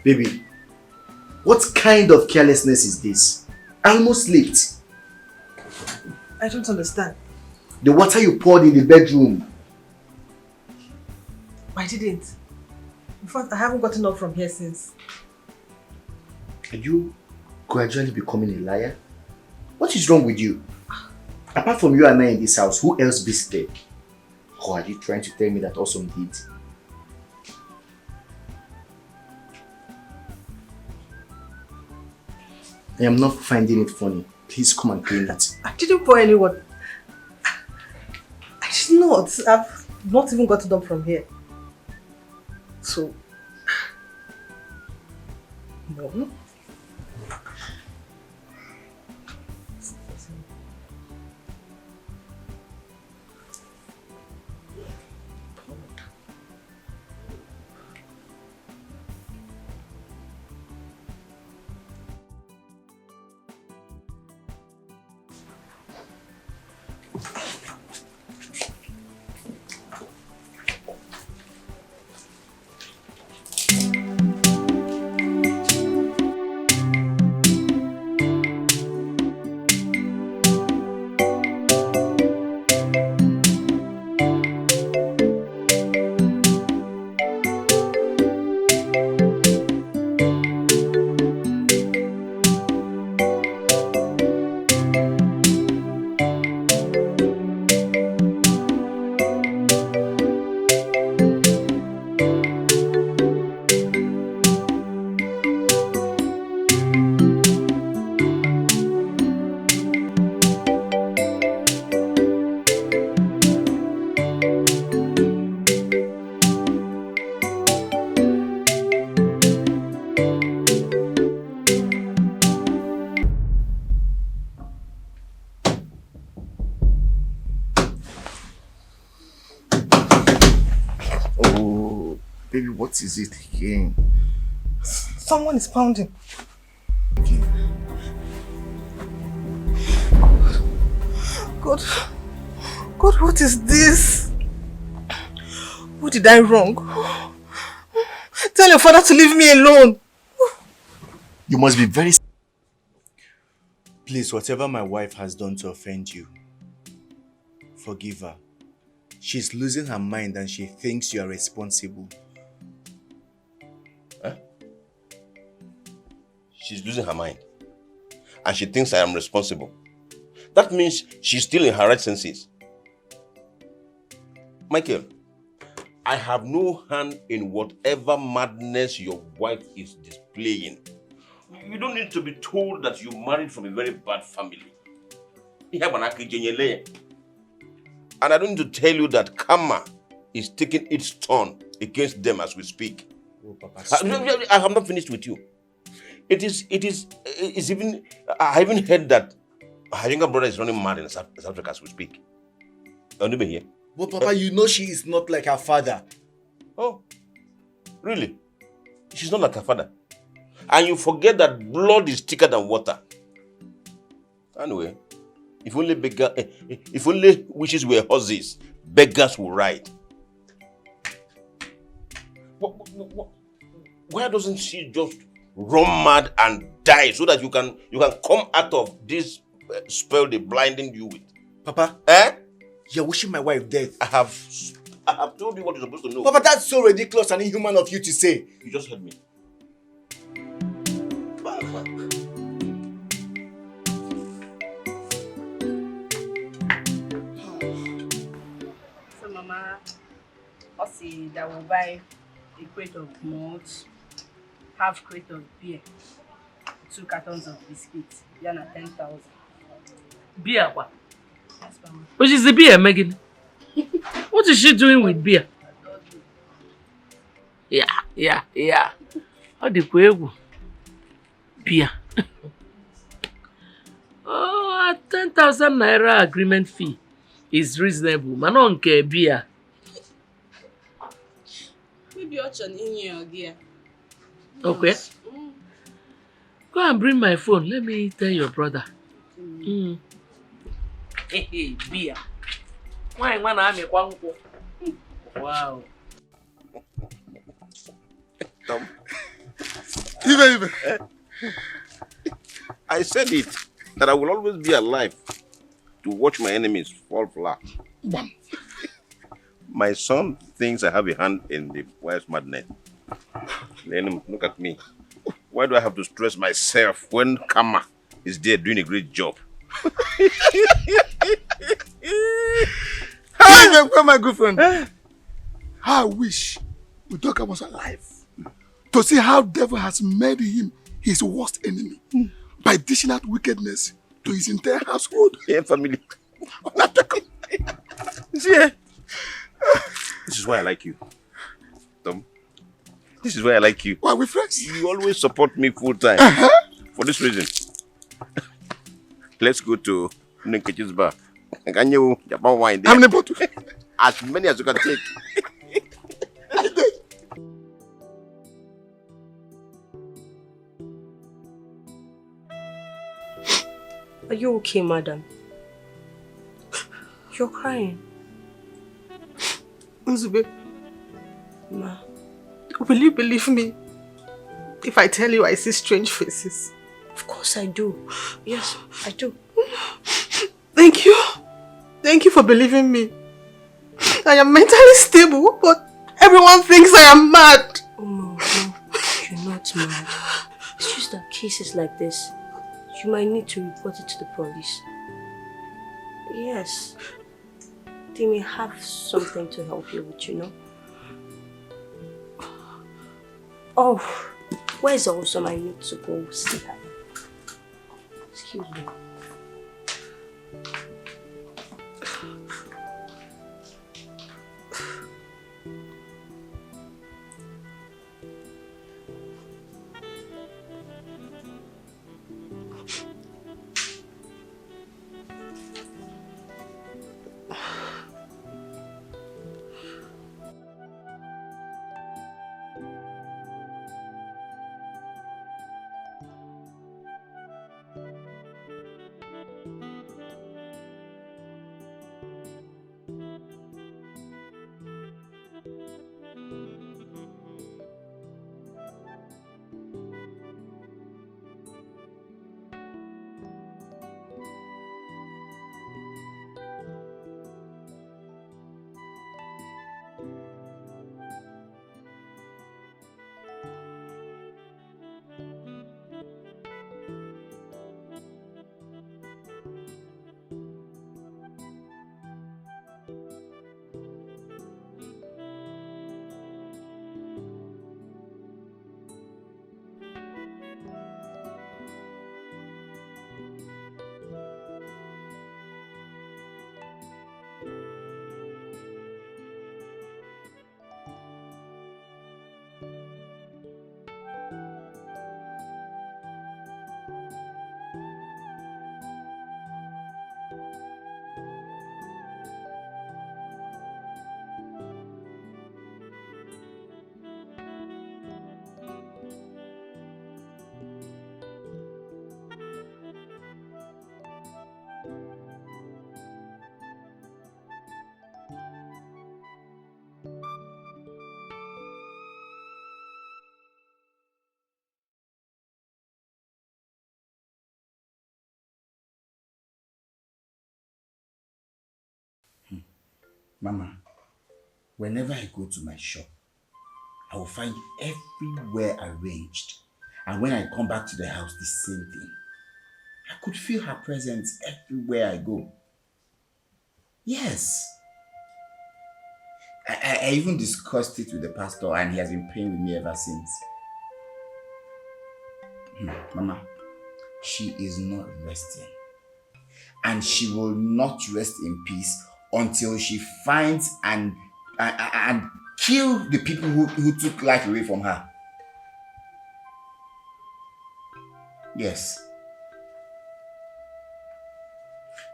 Baby, what kind of carelessness is this? I almost slept. I don't understand. The water you poured in the bedroom. I didn't. In fact, I haven't gotten up from here since. Are you gradually becoming a liar? What is wrong with you? Apart from you and I in this house, who else visited? Or are you trying to tell me that Awesome did? I am not finding it funny. Please come and clean that. I didn't pour anyone. I did not. I've not even gotten up from here. So, no. Baby, what is it again? Someone is pounding. God, what is this? What did I wrong? Tell your father to leave me alone. You must be very... Please, whatever my wife has done to offend you, forgive her. She's losing her mind and she thinks you are responsible. Huh? She's losing her mind. And she thinks I am responsible. That means she's still in her right senses. Michael, I have no hand in whatever madness your wife is displaying. You don't need to be told that you married from a very bad family. And I don't need to tell you that karma is taking its turn against them as we speak. Oh, Papa, I have not finished with you. It's even, I even heard that her younger brother is running mad in South Africa as we speak. Don't you hear? But Papa, you know she is not like her father. Oh, really? She's not like her father. And you forget that blood is thicker than water. Anyway, if only wishes were horses, beggars will ride. Why doesn't she just run mad and die so that you can come out of this spell they're blinding you with? Papa? Eh? You're wishing my wife death. I have told you what you're supposed to know. Papa, that's so ridiculous and inhuman of you to say. You just heard me. So Mama, I'll see that will buy a crate of malt, half crate of beer, 2 cartons of biscuits, yana 10,000. Beer what? Yes, Mama. Which is the beer, Megan? What is she doing with beer? Yeah. How the queue? Beer. Oh, 10,000 naira agreement fee is reasonable. Manon ke beer. Maybe you're in your gear. Okay. Go and bring my phone. Let me tell your brother. Hey, beer. Why man I'm a wow. Even. I said it, that I will always be alive to watch my enemies fall flat. Bam. My son thinks I have a hand in the wife's madness. Let him look at me. Why do I have to stress myself when Kama is there doing a great job? Hi, my good friend. I wish Udoka was alive to see how devil has made him his worst enemy by dishing out wickedness to his entire household. Yeah, family. See, this is why I like you, Tom. This is why I like you. Why we friends? You always support me full time. For this reason. Let's go to Nkechi's bar. Can you Japan wine there? How many bottles? As many as you can take. Are you okay, madam? You're crying. Nzube, Ma. will you believe me if I tell you I see strange faces? Of course I do. Yes, I do. Thank you. Thank you for believing me. I am mentally stable, but everyone thinks I am mad. Oh no, you're not mad. It's just that cases like this, you might need to report it to the police. Yes. They may have something to help you with, you know. Oh, where's also I need to go see her? Excuse me. Mama, whenever I go to my shop, I will find everywhere arranged. And when I come back to the house, the same thing. I could feel her presence everywhere I go. Yes. I even discussed it with the pastor and he has been praying with me ever since. Mama, she is not resting. And she will not rest in peace until she finds and kill the people who took life away from her. Yes.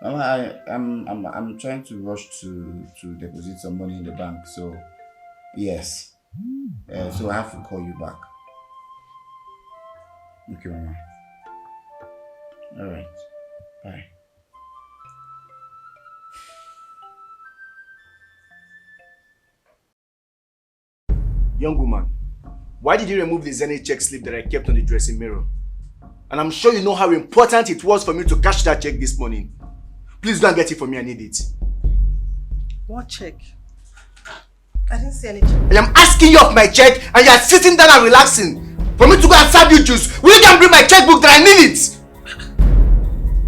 Mama, I'm trying to rush to deposit some money in the bank, so yes. So I have to call you back. Okay, Mama. All right. Bye. Young woman, why did you remove the Zenith check slip that I kept on the dressing mirror? And I'm sure you know how important it was for me to cash that check this morning. Please go and get it for me, I need it. What check? I didn't see any check. I am asking you of my check and you are sitting down and relaxing. For me to go and serve you juice, will you go and bring my checkbook that I need it?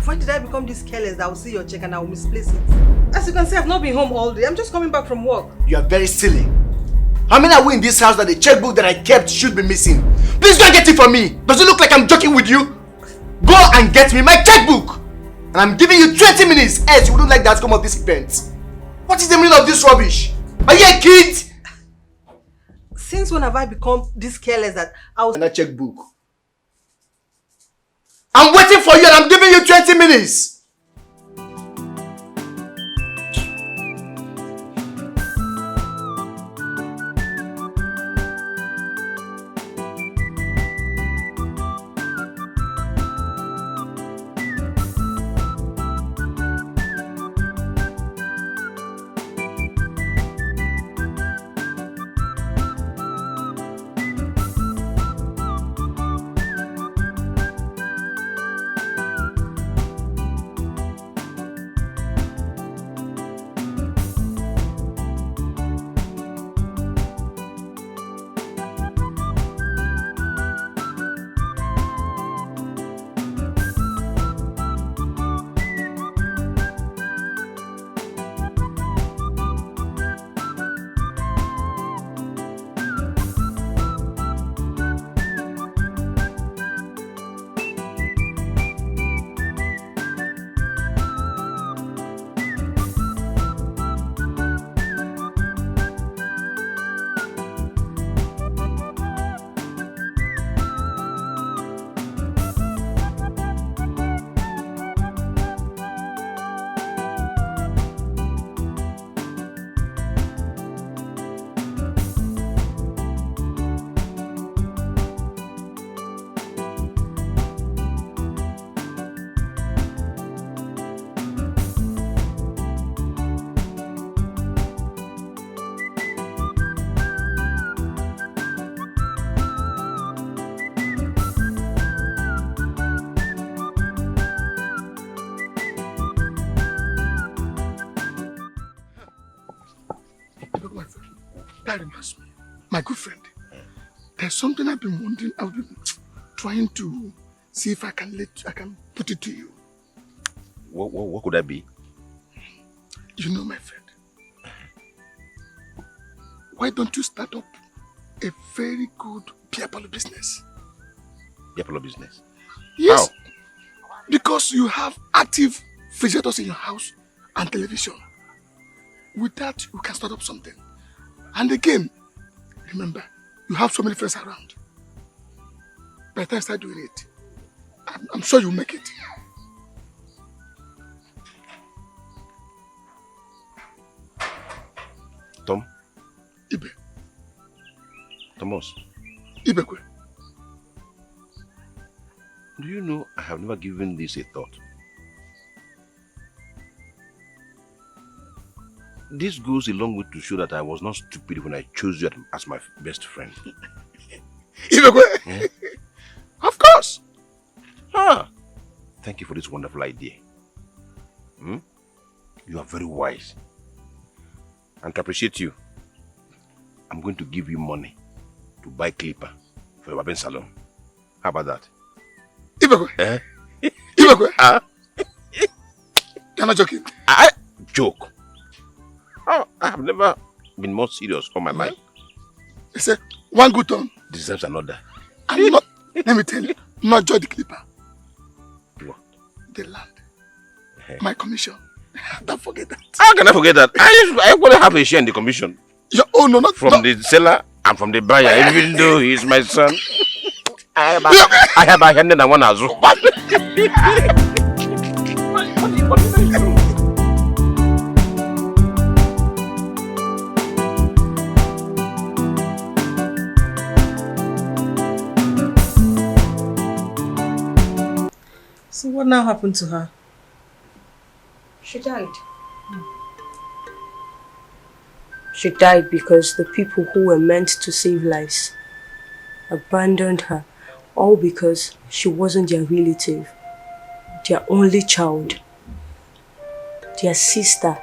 When did I become this careless that I will see your check and I will misplace it? As you can see, I've not been home all day. I'm just coming back from work. You are very silly. How many are we in this house that the checkbook that I kept should be missing? Please go and get it for me. Does it look like I'm joking with you? Go and get me my checkbook. And I'm giving you 20 minutes, else you wouldn't like the outcome of this event. What is the meaning of this rubbish? Are you a kid? Since when have I become this careless that I was... And that checkbook. I'm waiting for you and I'm giving you 20 minutes. That reminds me, my good friend, there's something I've been wondering, I've been trying to see if I can put it to you. What could that be? You know, my friend, why don't you start up a very good beer parlor business? Beer parlor business? Yes. How? Because you have active refrigerators in your house and television. With that, you can start up something. And again, remember, you have so many friends around. By the time you start doing it, I'm sure you'll make it. Tom? Ibe. Thomas? Ibekwe. Do you know I have never given this a thought? This goes a long way to show that I was not stupid when I chose you as my best friend. Ibekwe? Yeah? Of course! Ah, thank you for this wonderful idea. You are very wise. And to appreciate you, I'm going to give you money to buy clipper for your barbering salon. How about that? Ibekwe? Eh? Ibekwe? You're not joking? I joke. Oh, I have never been more serious on my mind. They say, one good turn deserves another. I'm not, let me tell you, not just the clipper. What? The land. My commission. Don't forget that. How can I forget that? I only have a share in the commission. Oh, no, not from the seller and from the buyer, even though he is my son. I have a hand in one as well. So what now happened to her? She died. She died because the people who were meant to save lives abandoned her, all because she wasn't their relative, their only child. their sister.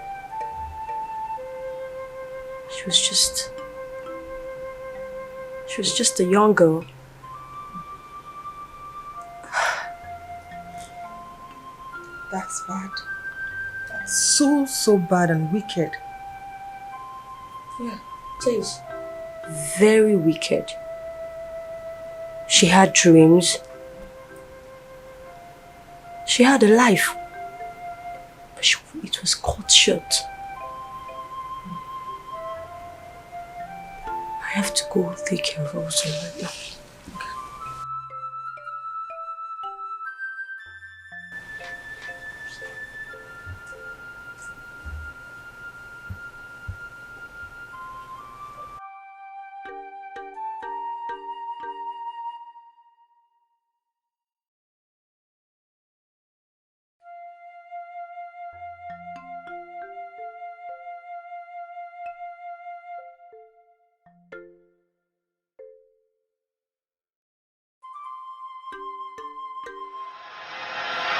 She was just a young girl. That's bad. That's so bad and wicked. Yeah, it is. Very wicked. She had dreams. She had a life. But it was cut short. I have to go take care of Rosa right now.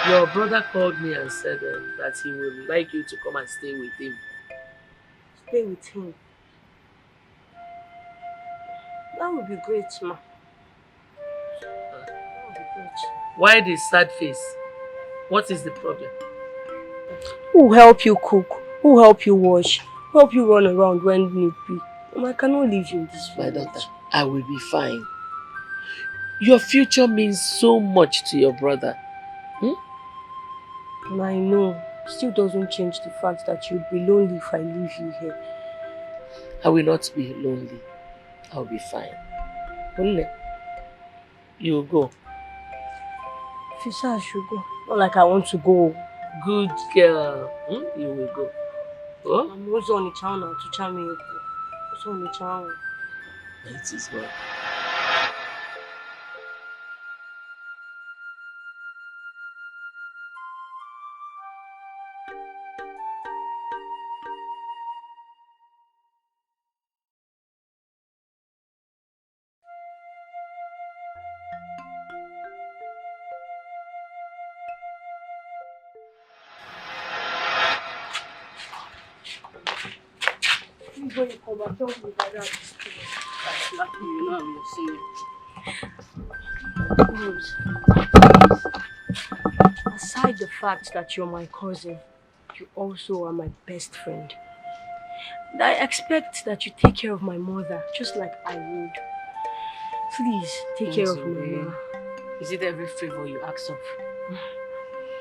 Your brother called me and said that he would like you to come and stay with him. Stay with him. That would be great, ma. That would be great. Why the sad face? What is the problem? Who will help you cook? Who will help you wash? Who will help you run around when need be? I cannot leave you in this village. My daughter, I will be fine. Your future means so much to your brother. I know. Still doesn't change the fact that you'd be lonely if I leave you here. I will not be lonely. I'll be fine. You will go. If you say I should go. Not like I want to go. Good girl. You will go. Oh? I'm also on the channel to charm me. Also on the channel. It is well. When you come back, don't be like that. That's lucky, you know I'm your senior. Aside the fact that you're my cousin, you also are my best friend. And I expect that you take care of my mother, just like I would. Please, take care of Mama. Is it every favor you ask of?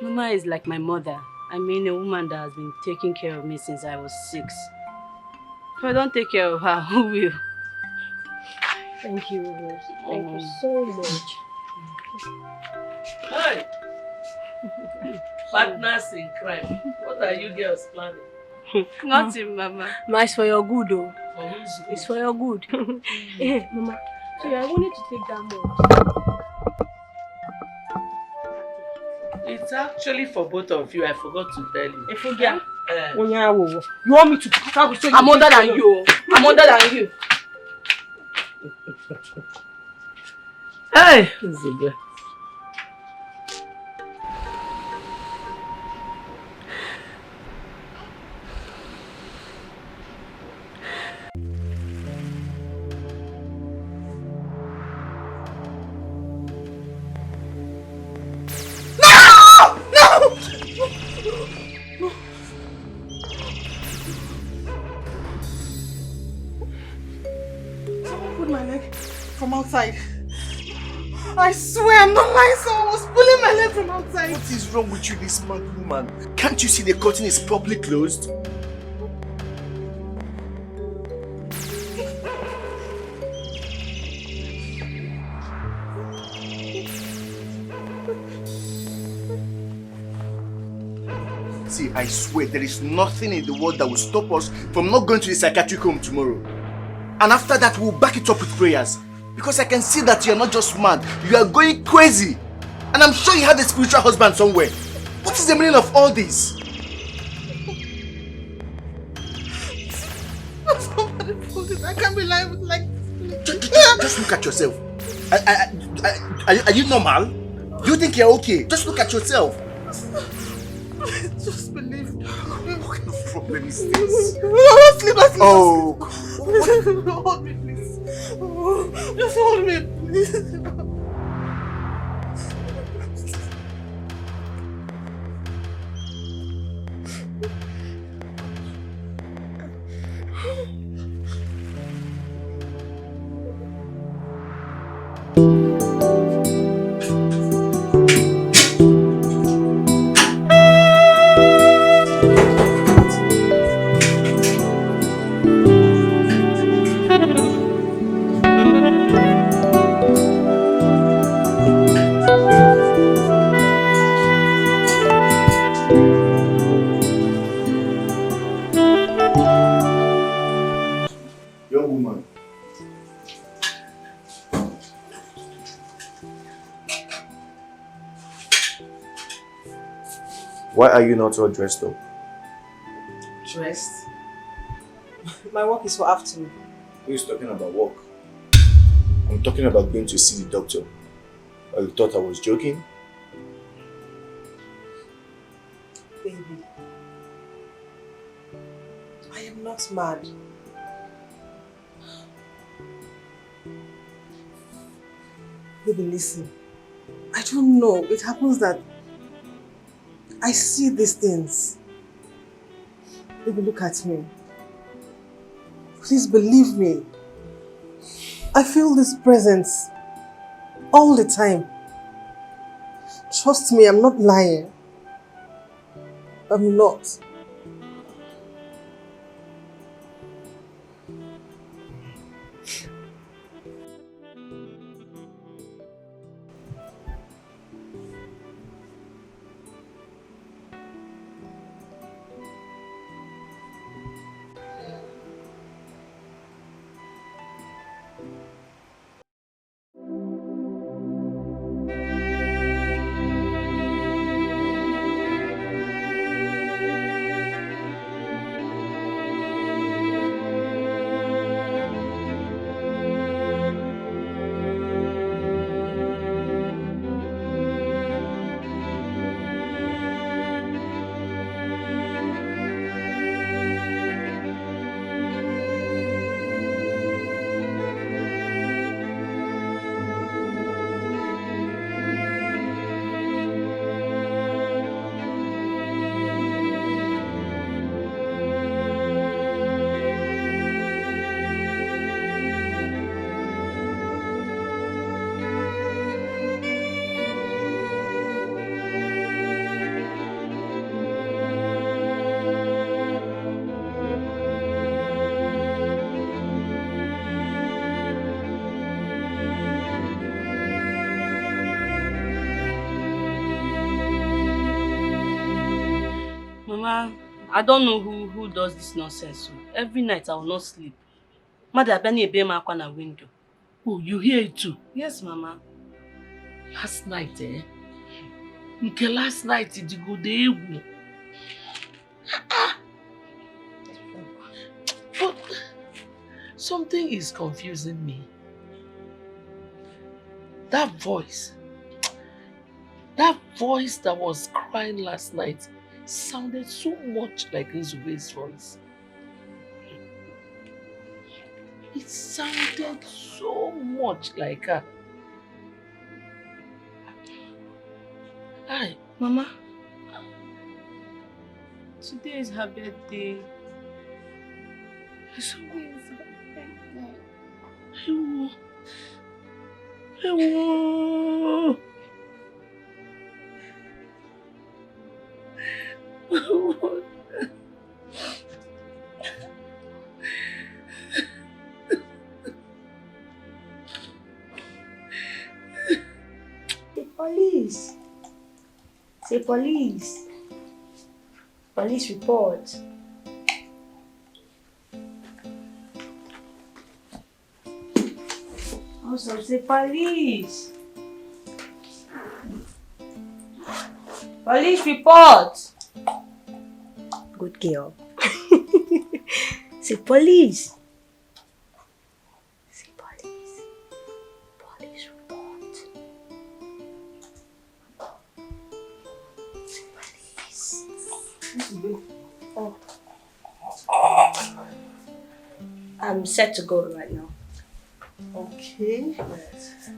Mama is like my mother. I mean, a woman that has been taking care of me since I was 6. If I don't take care of her, who will? Thank you, Rose. Thank you so much. Hi! Partners in crime. What are you girls planning? Nothing, Mama. Ma, it's for your good, though. For who's good? It's for your good. Hey, Mama. So I wanted to take that more. It's actually for both of you. I forgot to tell you. You want me to travel? So I'm older than you. I'm older than you. Hey, Ziga. From outside. I swear I'm not lying, someone was pulling my leg from outside. What is wrong with you, this mad woman? Can't you see the curtain is properly closed? See, I swear there is nothing in the world that will stop us from not going to the psychiatric home tomorrow. And after that, we'll back it up with prayers. Because I can see that you are not just mad, you are going crazy. And I'm sure you have a spiritual husband somewhere. What is the meaning of all this? I can't be lying with like... Just look at yourself. Are you normal? Do you think you're okay? Just look at yourself. Just believe. problem is this? Let's sleep, let's sleep. Oh, Please, hold me, please. Just hold me, please. young woman. Why are you not all dressed up? Dressed? My work is for afternoon. Who is talking about work? I'm talking about going to see the doctor. You thought I was joking? Baby, I am not mad. Baby, listen. I don't know. It happens that I see these things. Baby, look at me. Please believe me. I feel this presence all the time. Trust me, I'm not lying. I'm not. Mama, I don't know who does this nonsense. Every night I will not sleep. Mother, Benny be my corner window. Oh, you hear it too? Yes, Mama. Last night, eh? Nke last night, it go dey egwu. But something is confusing me. That voice that was crying last night sounded so much like Nzube's voice. It sounded so much like her. Hi, Mama. Today is her birthday. So it's her birthday. Ewo. The police. Say police. Police report. Also say police. Police report. Good girl. Say police. Say police. Police report. Say police. Oh. I'm set to go right now. Okay.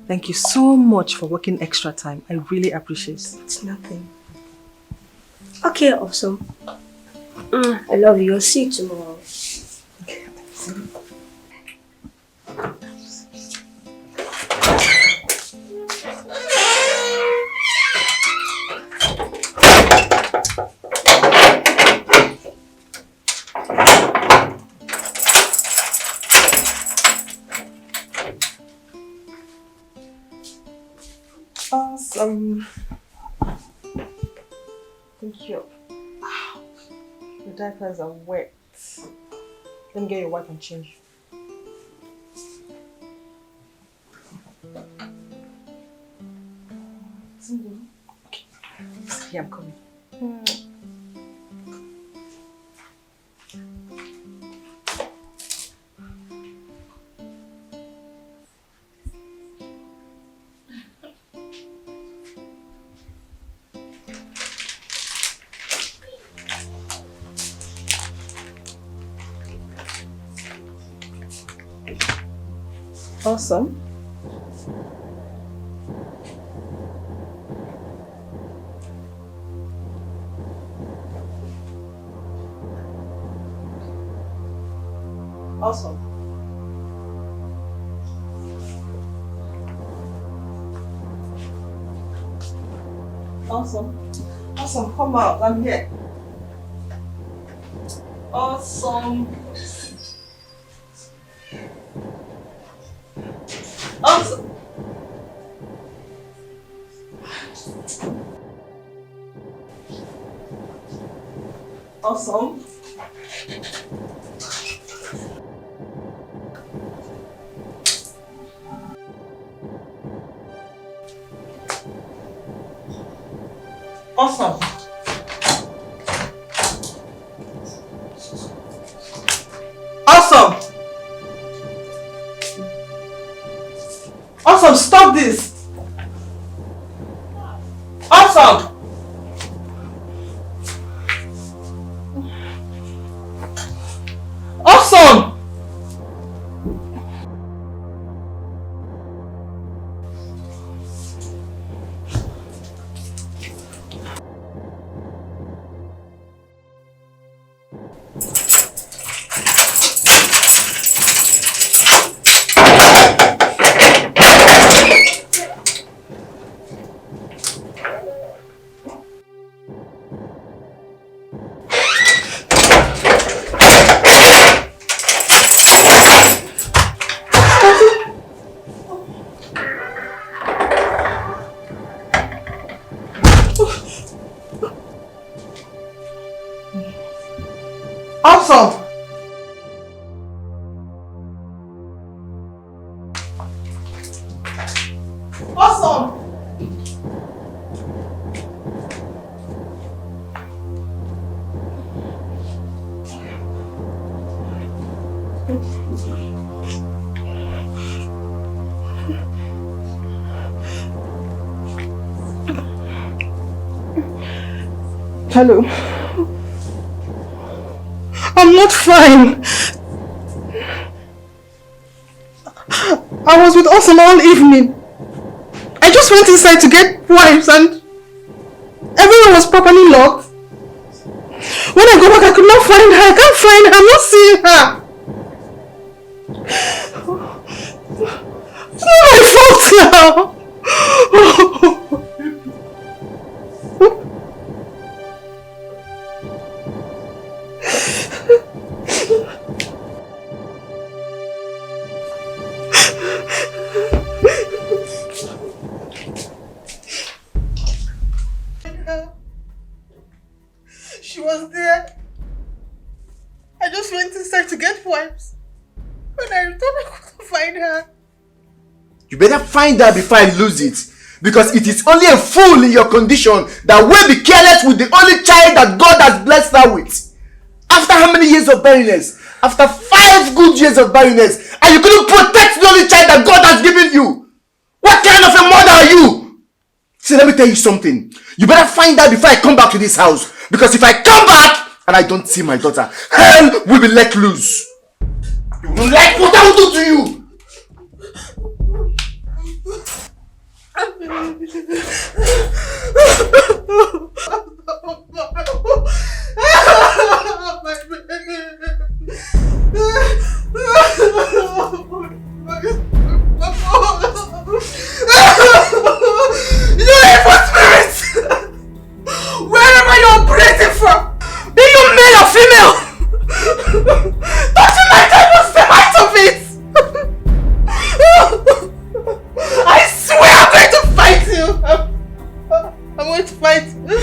Thank you so much for working extra time. I really appreciate it. It's nothing. Okay, awesome. I love you. I'll see you tomorrow. Okay. Awesome. Thank you. The diapers are wet. Let me get your wipe and change. Okay. Yeah, I'm coming. Awesome. Awesome. Awesome. Awesome. Come out. I'm here. Awesome. Awesome. Awesome. Awesome. Awesome. Awesome, stop this. Awesome. Awesome. Awesome. Awesome. Hello. I'm not fine. I was with Awesome all evening. I just went inside to get wipes and everyone was properly locked. When I go back, I could not find her. I can't find her. I'm not seeing her. It's not my fault now. She was there. I just went inside to get wipes. When I returned, I couldn't find her. You better find her before I lose it. Because it is only a fool in your condition that will be careless with the only child that God has blessed her with. After how many years of barrenness? After 5 good years of barrenness. And you couldn't protect the only child that God has given you. What kind of a mother are you? See, let me tell you something. You better find out before I come back to this house. Because if I come back and I don't see my daughter, hell will be let loose. You You like what I will do to you? You evil spirits! Wherever you're operating from, be you male or female, touching my child will step out of it! I swear I'm going to fight you! I'm going to fight you!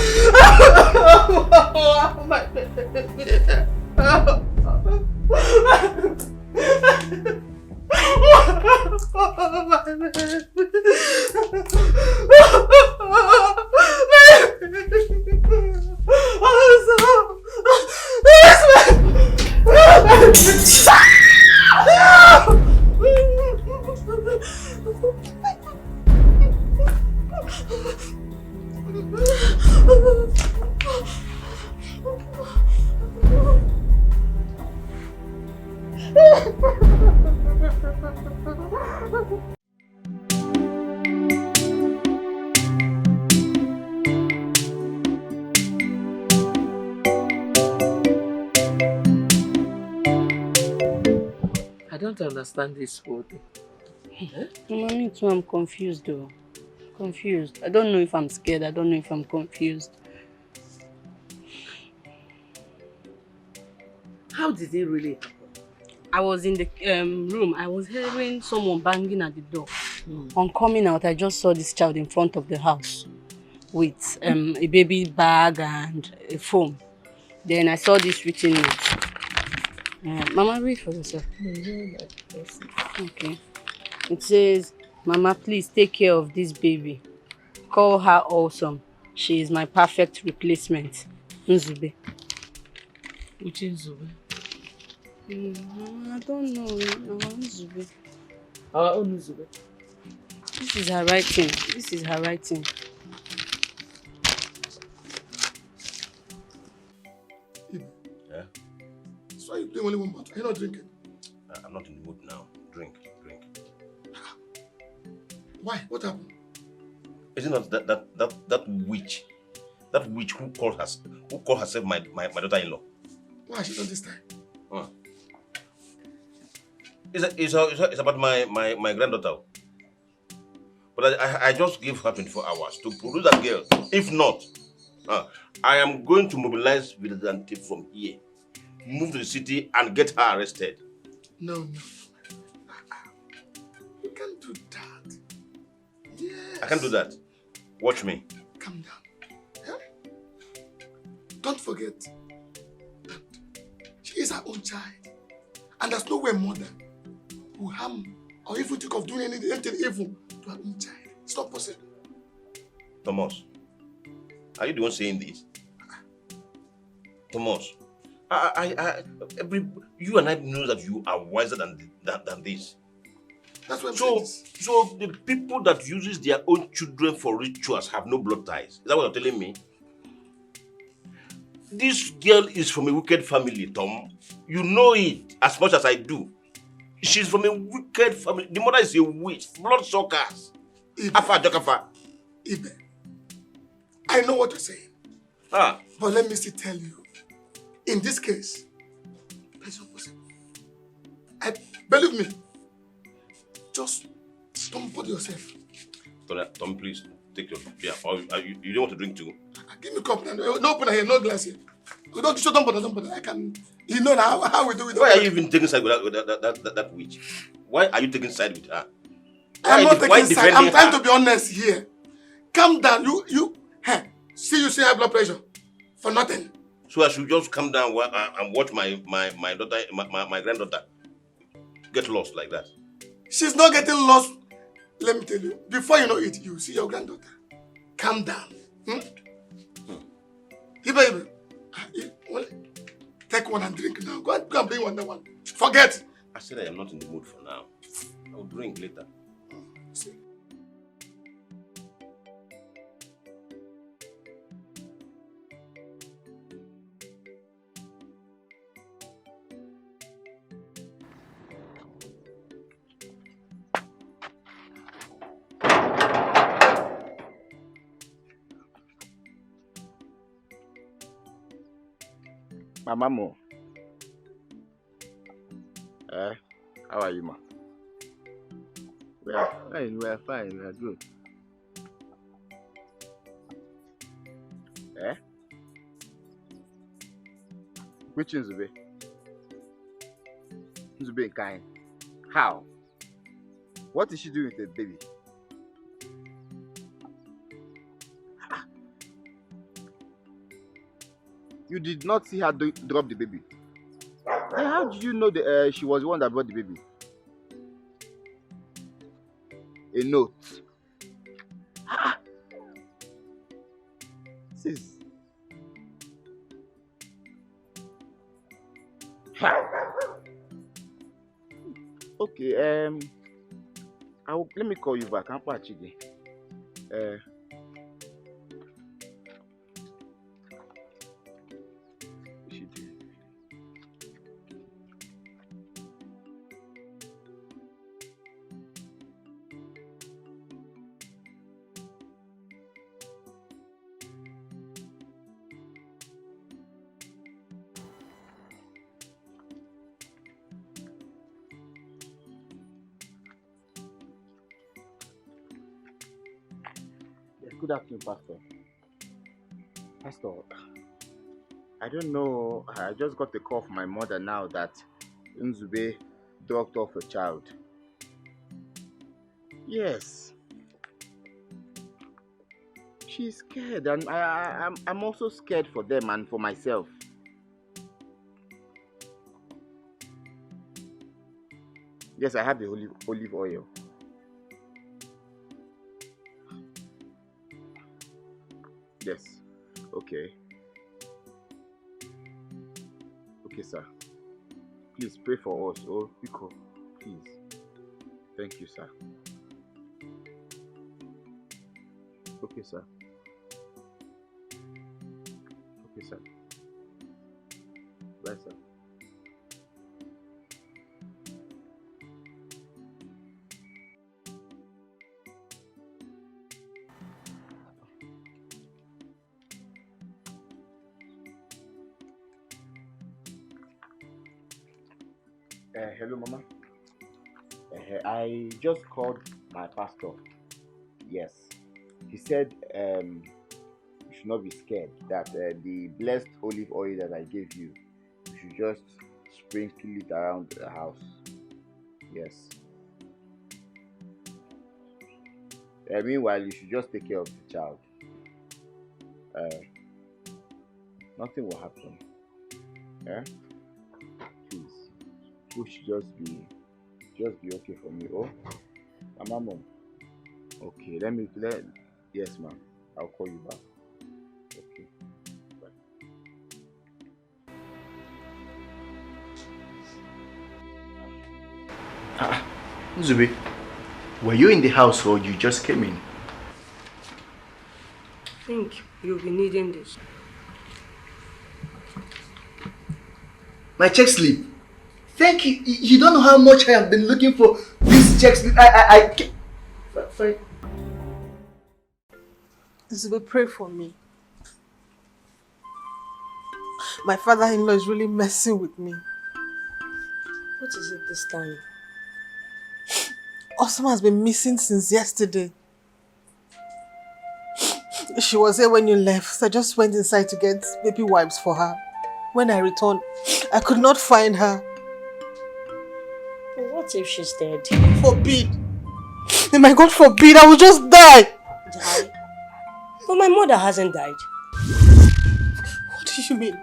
Oh, my baby. I don't understand this whole thing. Me too, I'm confused though. Confused. I don't know if I'm scared. I don't know if I'm confused. How did it really happen? I was in the room. I was hearing someone banging at the door. On coming out, I just saw this child in front of the house with a baby bag and a phone. Then I saw this written note. Mama, read for yourself. Okay. It says, Mama, please take care of this baby. Call her awesome. She is my perfect replacement. Nzube. Which is Nzube? I don't know. Nzube. Our own Nzube. This is her writing. This is her writing. Yeah? So you play only one bottle. You're not drinking? I'm not in the mood now. Drink. Why? What happened? Is it not that witch? That witch who called herself my daughter-in-law? Why has she done this time? It's about my granddaughter. But I just give her 24 hours to produce that girl. If not, I am going to mobilize vigilante from here, move to the city and get her arrested. No. You can't do that. Yes. I can't do that. Watch me. Calm down. Yeah? Don't forget that she is her own child. And there's no way mother will harm or even think of doing anything evil to her own child. It's not possible. Thomas, are you the one saying this? Thomas, you and I know that you are wiser than this. That's what I'm saying. So the people that uses their own children for rituals have no blood ties. Is that what you're telling me? This girl is from a wicked family, Tom. You know it as much as I do. She's from a wicked family. The mother is a witch, bloodsuckers. Ibe, I know what you're saying. But let me still tell you, in this case, it's not possible. Believe me, just don't bother yourself. Tom, please, take your beer. Or you don't want to drink too? Give me a cup. No opener here, no glass here. Don't bother. I can. You know now how we do it. Why are you even taking side with that witch? Why are you taking side with her? I'm not taking side. I'm trying to be honest here. Calm down. You see high blood pressure for nothing. So I should just come down and watch my daughter, my granddaughter get lost like that. She's not getting lost. Let me tell you. Before you know it, you see your granddaughter. Calm down. Ibe. Take one and drink now. Go and bring one. Forget. I said I am not in the mood for now. I will drink later. See. Mama Mo. How are you, ma? We are fine, we are good. Which Nzube? Nzube kind. How? What is she doing with the baby? You did not see her drop the baby. Then how did you know that she was the one that brought the baby? A note. Sis. Okay, let me call you back. I'm Pachidi. Good afternoon, Pastor. Pastor, I don't know. I just got a call from my mother now that Nzube dropped off a child. Yes. She's scared, and I'm also scared for them and for myself. Yes, I have the olive oil. Yes. Okay. Okay, sir. Please pray for us. Oh, Pico. Please. Thank you, sir. Okay, sir. Okay, sir. Bye, sir. Hello, Mama. I just called my pastor. Yes. He said you should not be scared, that the blessed olive oil that I gave you, you should just sprinkle it around the house. Yes. Meanwhile, you should just take care of the child. Nothing will happen. Please. You should just be okay for me. Oh, Mama. Okay, yes, ma'am. I'll call you back. Okay. Bye. Nzube, were you in the house or you just came in? I think you'll be needing this. My check slip. Thank you. You don't know how much I have been looking for this check slip. I can't. Fine. Nzube, pray for me. My father-in-law is really messing with me. What is it this time? Osama has been missing since yesterday. She was here when you left, so I just went inside to get baby wipes for her. When I returned, I could not find her. What if she's dead? Forbid! My God forbid, I will just die! Die? But my mother hasn't died. What do you mean?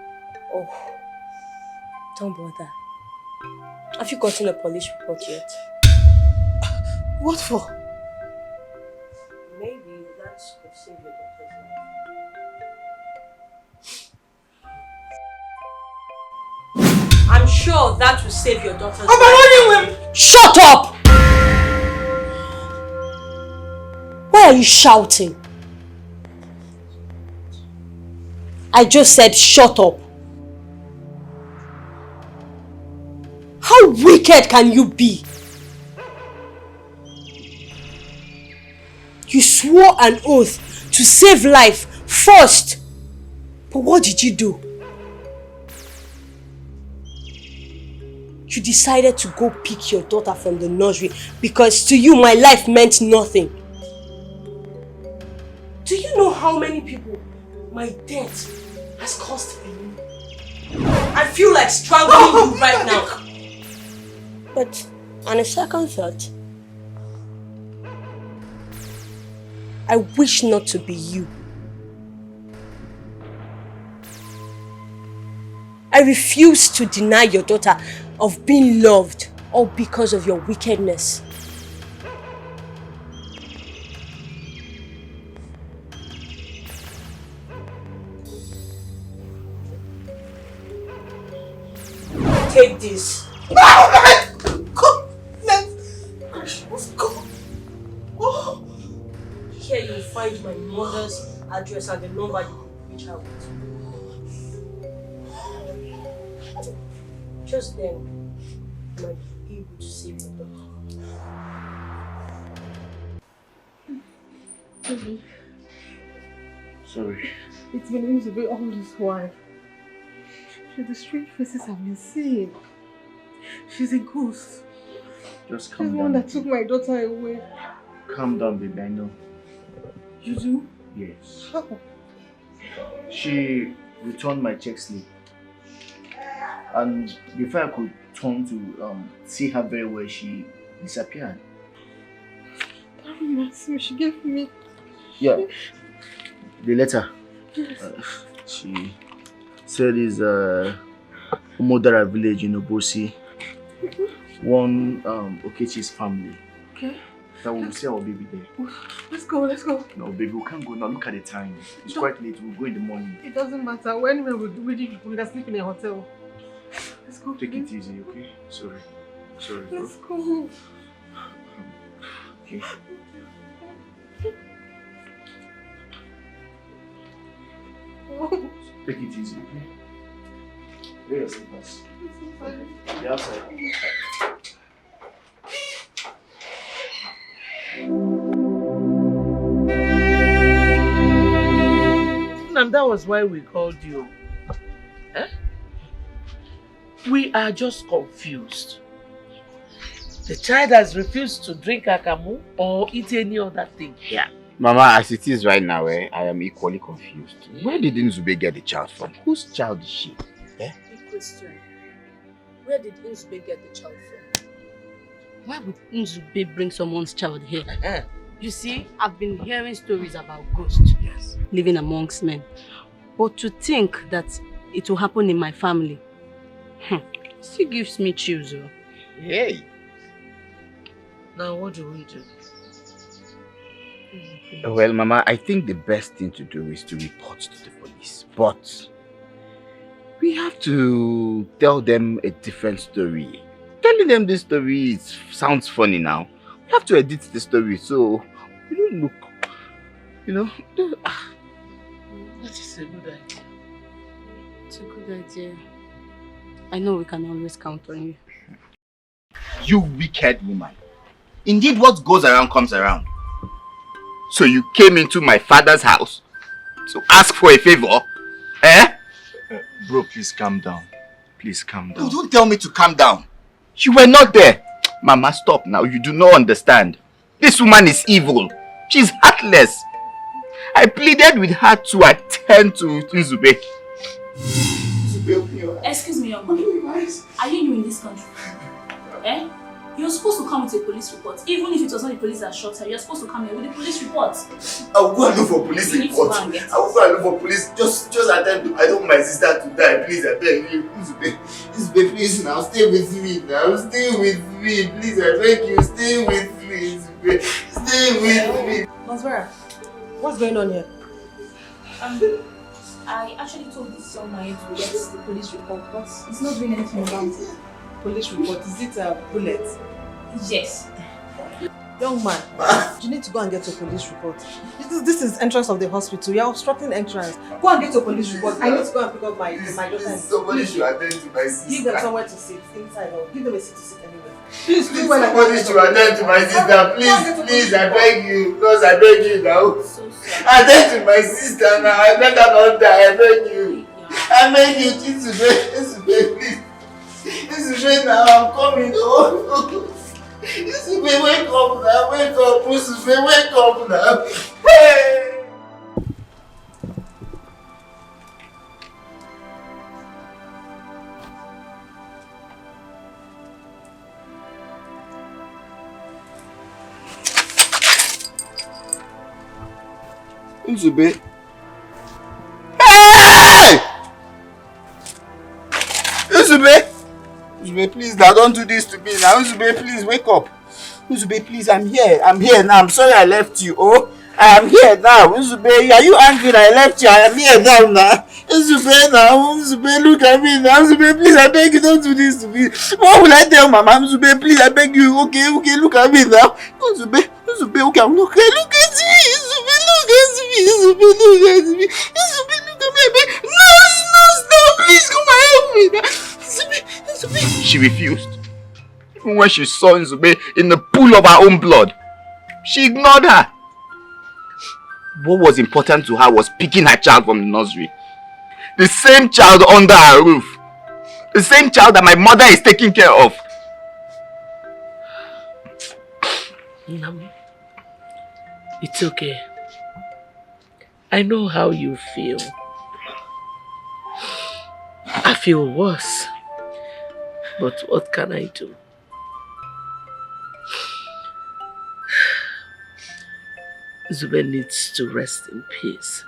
Oh, don't bother. Have you gotten a police report yet? What for? Maybe that could save your daughter's life. I'm sure that will save your daughter's life. Shut up! Why are you shouting? I just said shut up. How wicked can you be? You swore an oath to save life first. But what did you do? You decided to go pick your daughter from the nursery because to you my life meant nothing. Do you know how many people my death has cost me? I feel like strangling you right now. But on a second thought, I wish not to be you. I refuse to deny your daughter of being loved, all because of your wickedness. Take this. Oh my goodness! Let's go. Oh. Here you will find my mother's address and the number you can reach out with. Just then, I might be able to save your daughter. Sorry. It's been going to be all this while. She's the strange faces I've been seeing. She's a ghost. Just She's calm the down. one that took my daughter away. Calm down, baby. I know. You do? Yes. How? She returned my check slip. And before I could turn to see her very well, she disappeared. That reminds me, she gave me. Yeah. The letter. Yes. She said it's Umodara village in Obosi. One Okechi's family. Okay. That we will see our baby there. Let's go, let's go. No, baby, we can't go now. Look at the time. It's quite late. We'll go in the morning. It doesn't matter. Anywhere we can sleep in a hotel. Let's go. Take it easy, okay? Sorry. Sorry, bro. Let's go. Okay. Take it easy, okay? Where are your slippers? The outside. And that was why we called you. Eh? We are just confused. The child has refused to drink akamu or eat any other thing here. Mama, as it is right now, I am equally confused. Where did Nzube get the child from? Whose child is she? Big question. Where did Nzube get the child from? Why would Nzube bring someone's child here? You see, I've been hearing stories about ghosts living amongst men. But to think that it will happen in my family, still gives me chills. Hey! Now what do we do? Well, Mama, I think the best thing to do is to report to the police. But we have to tell them a different story. Telling them this story sounds funny now. We have to edit the story so we don't look, That is a good idea. It's a good idea. I know we can always count on you. You wicked woman. Indeed, what goes around comes around. So you came into my father's house to ask for a favor? Eh? Bro, please calm down. Please calm down. No, don't tell me to calm down. You were not there. Mama, stop now. You do not understand. This woman is evil. She's heartless. I pleaded with her to attend to Nzube. Excuse me, young man. Are you new in this country? Eh? You're supposed to come with a police report. Even if it was not the police that shot her, you're supposed to come here with a police report. I will go and look for police report. I will go and look for police. Just attempt to. I don't want my sister to die. Please, I beg you. Nzube, please now. Stay with me now. Stay with me. Please, I beg you. Stay with me. Nzube. Stay with me. Maswara, what's going on here? I actually told this young man to get the police report, but he's not doing anything about it. Police report? Is it a bullet? Yes. Young man, you need to go and get a police report. This is entrance of the hospital. You are obstructing entrance. Go and get a police report. I need to go and pick up my daughter. Somebody should attend to my sister. Give them somewhere to sit inside or give them a seat to sit anywhere. Please, somebody should attend to my sister. Please, I beg you. Because I beg you now. Attend to my sister now. I better not die. I beg you. I beg you, please. This is right now. I'm coming. Oh. This is wake up now. Wake up. This is wake up now. Hey. Nzube. Hey! Nzube! Nzube, please, now don't do this to me. Now, Nzube, please, wake up. Nzube, please, I'm here. I'm here now. I'm sorry I left you. Oh, I am here now. Nzube, are you angry that I left you? I am here now. Nzube, now. Nzube, look at me now. Nzube, please, I beg you, don't do this to me. What will I tell Mama? Nzube, please, I beg you. Okay, look at me now. Nzube, okay, I'm okay. Look at me. Nzube, look at me. Nzube, look at me. Nzube, look at me. I beg. No, stop. Please, come and help me now. Nzube. She refused. Even when she saw Nzube in the pool of her own blood, she ignored her. What was important to her was picking her child from the nursery. The same child under her roof. The same child that my mother is taking care of. It's okay. I know how you feel. I feel worse. But what can I do? Zube needs to rest in peace.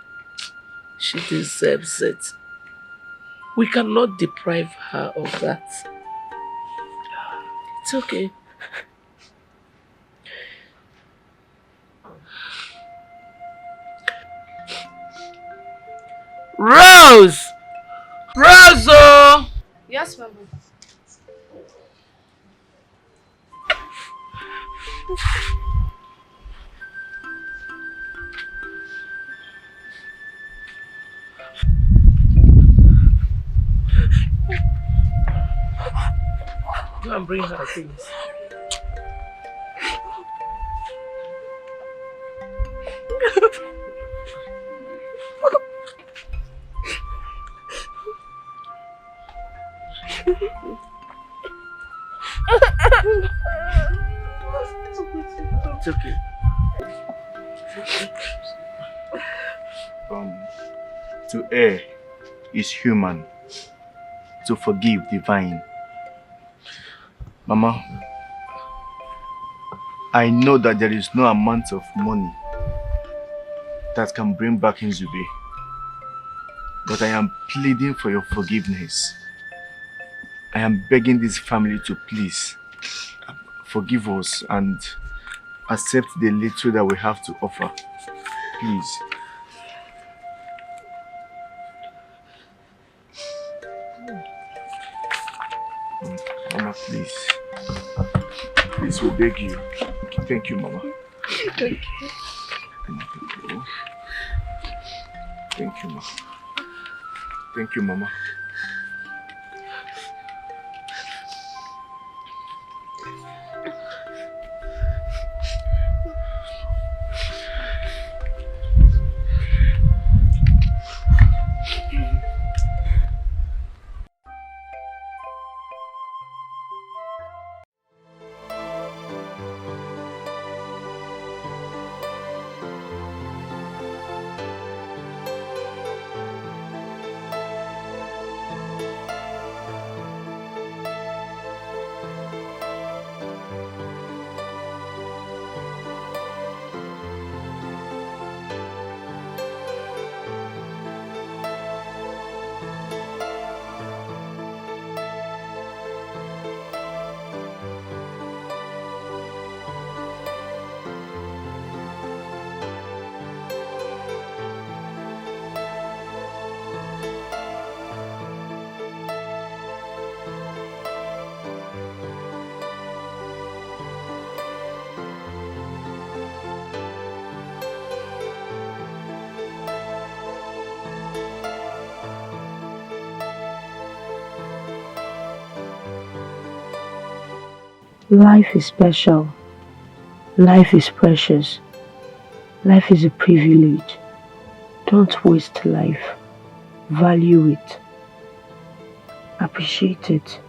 She deserves it. We cannot deprive her of that. It's okay. Rose! Rose! Yes, Mama. Go and bring her things. It's okay. To err is human. To forgive, divine. Mama, I know that there is no amount of money that can bring back Nzube, but I am pleading for your forgiveness. I am begging this family to please forgive us and accept the little that we have to offer. Please. Mama, please. Please, we beg you. Thank you, Mama. Thank you. Thank you. Thank you, Mama. Thank you, Mama. Life is special. Life is precious. Life is a privilege. Don't waste life. Value it. Appreciate it.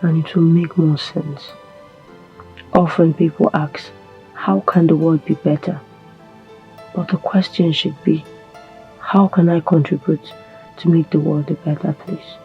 and it will make more sense. Often people ask, how can the world be better? But the question should be, how can I contribute to make the world a better place?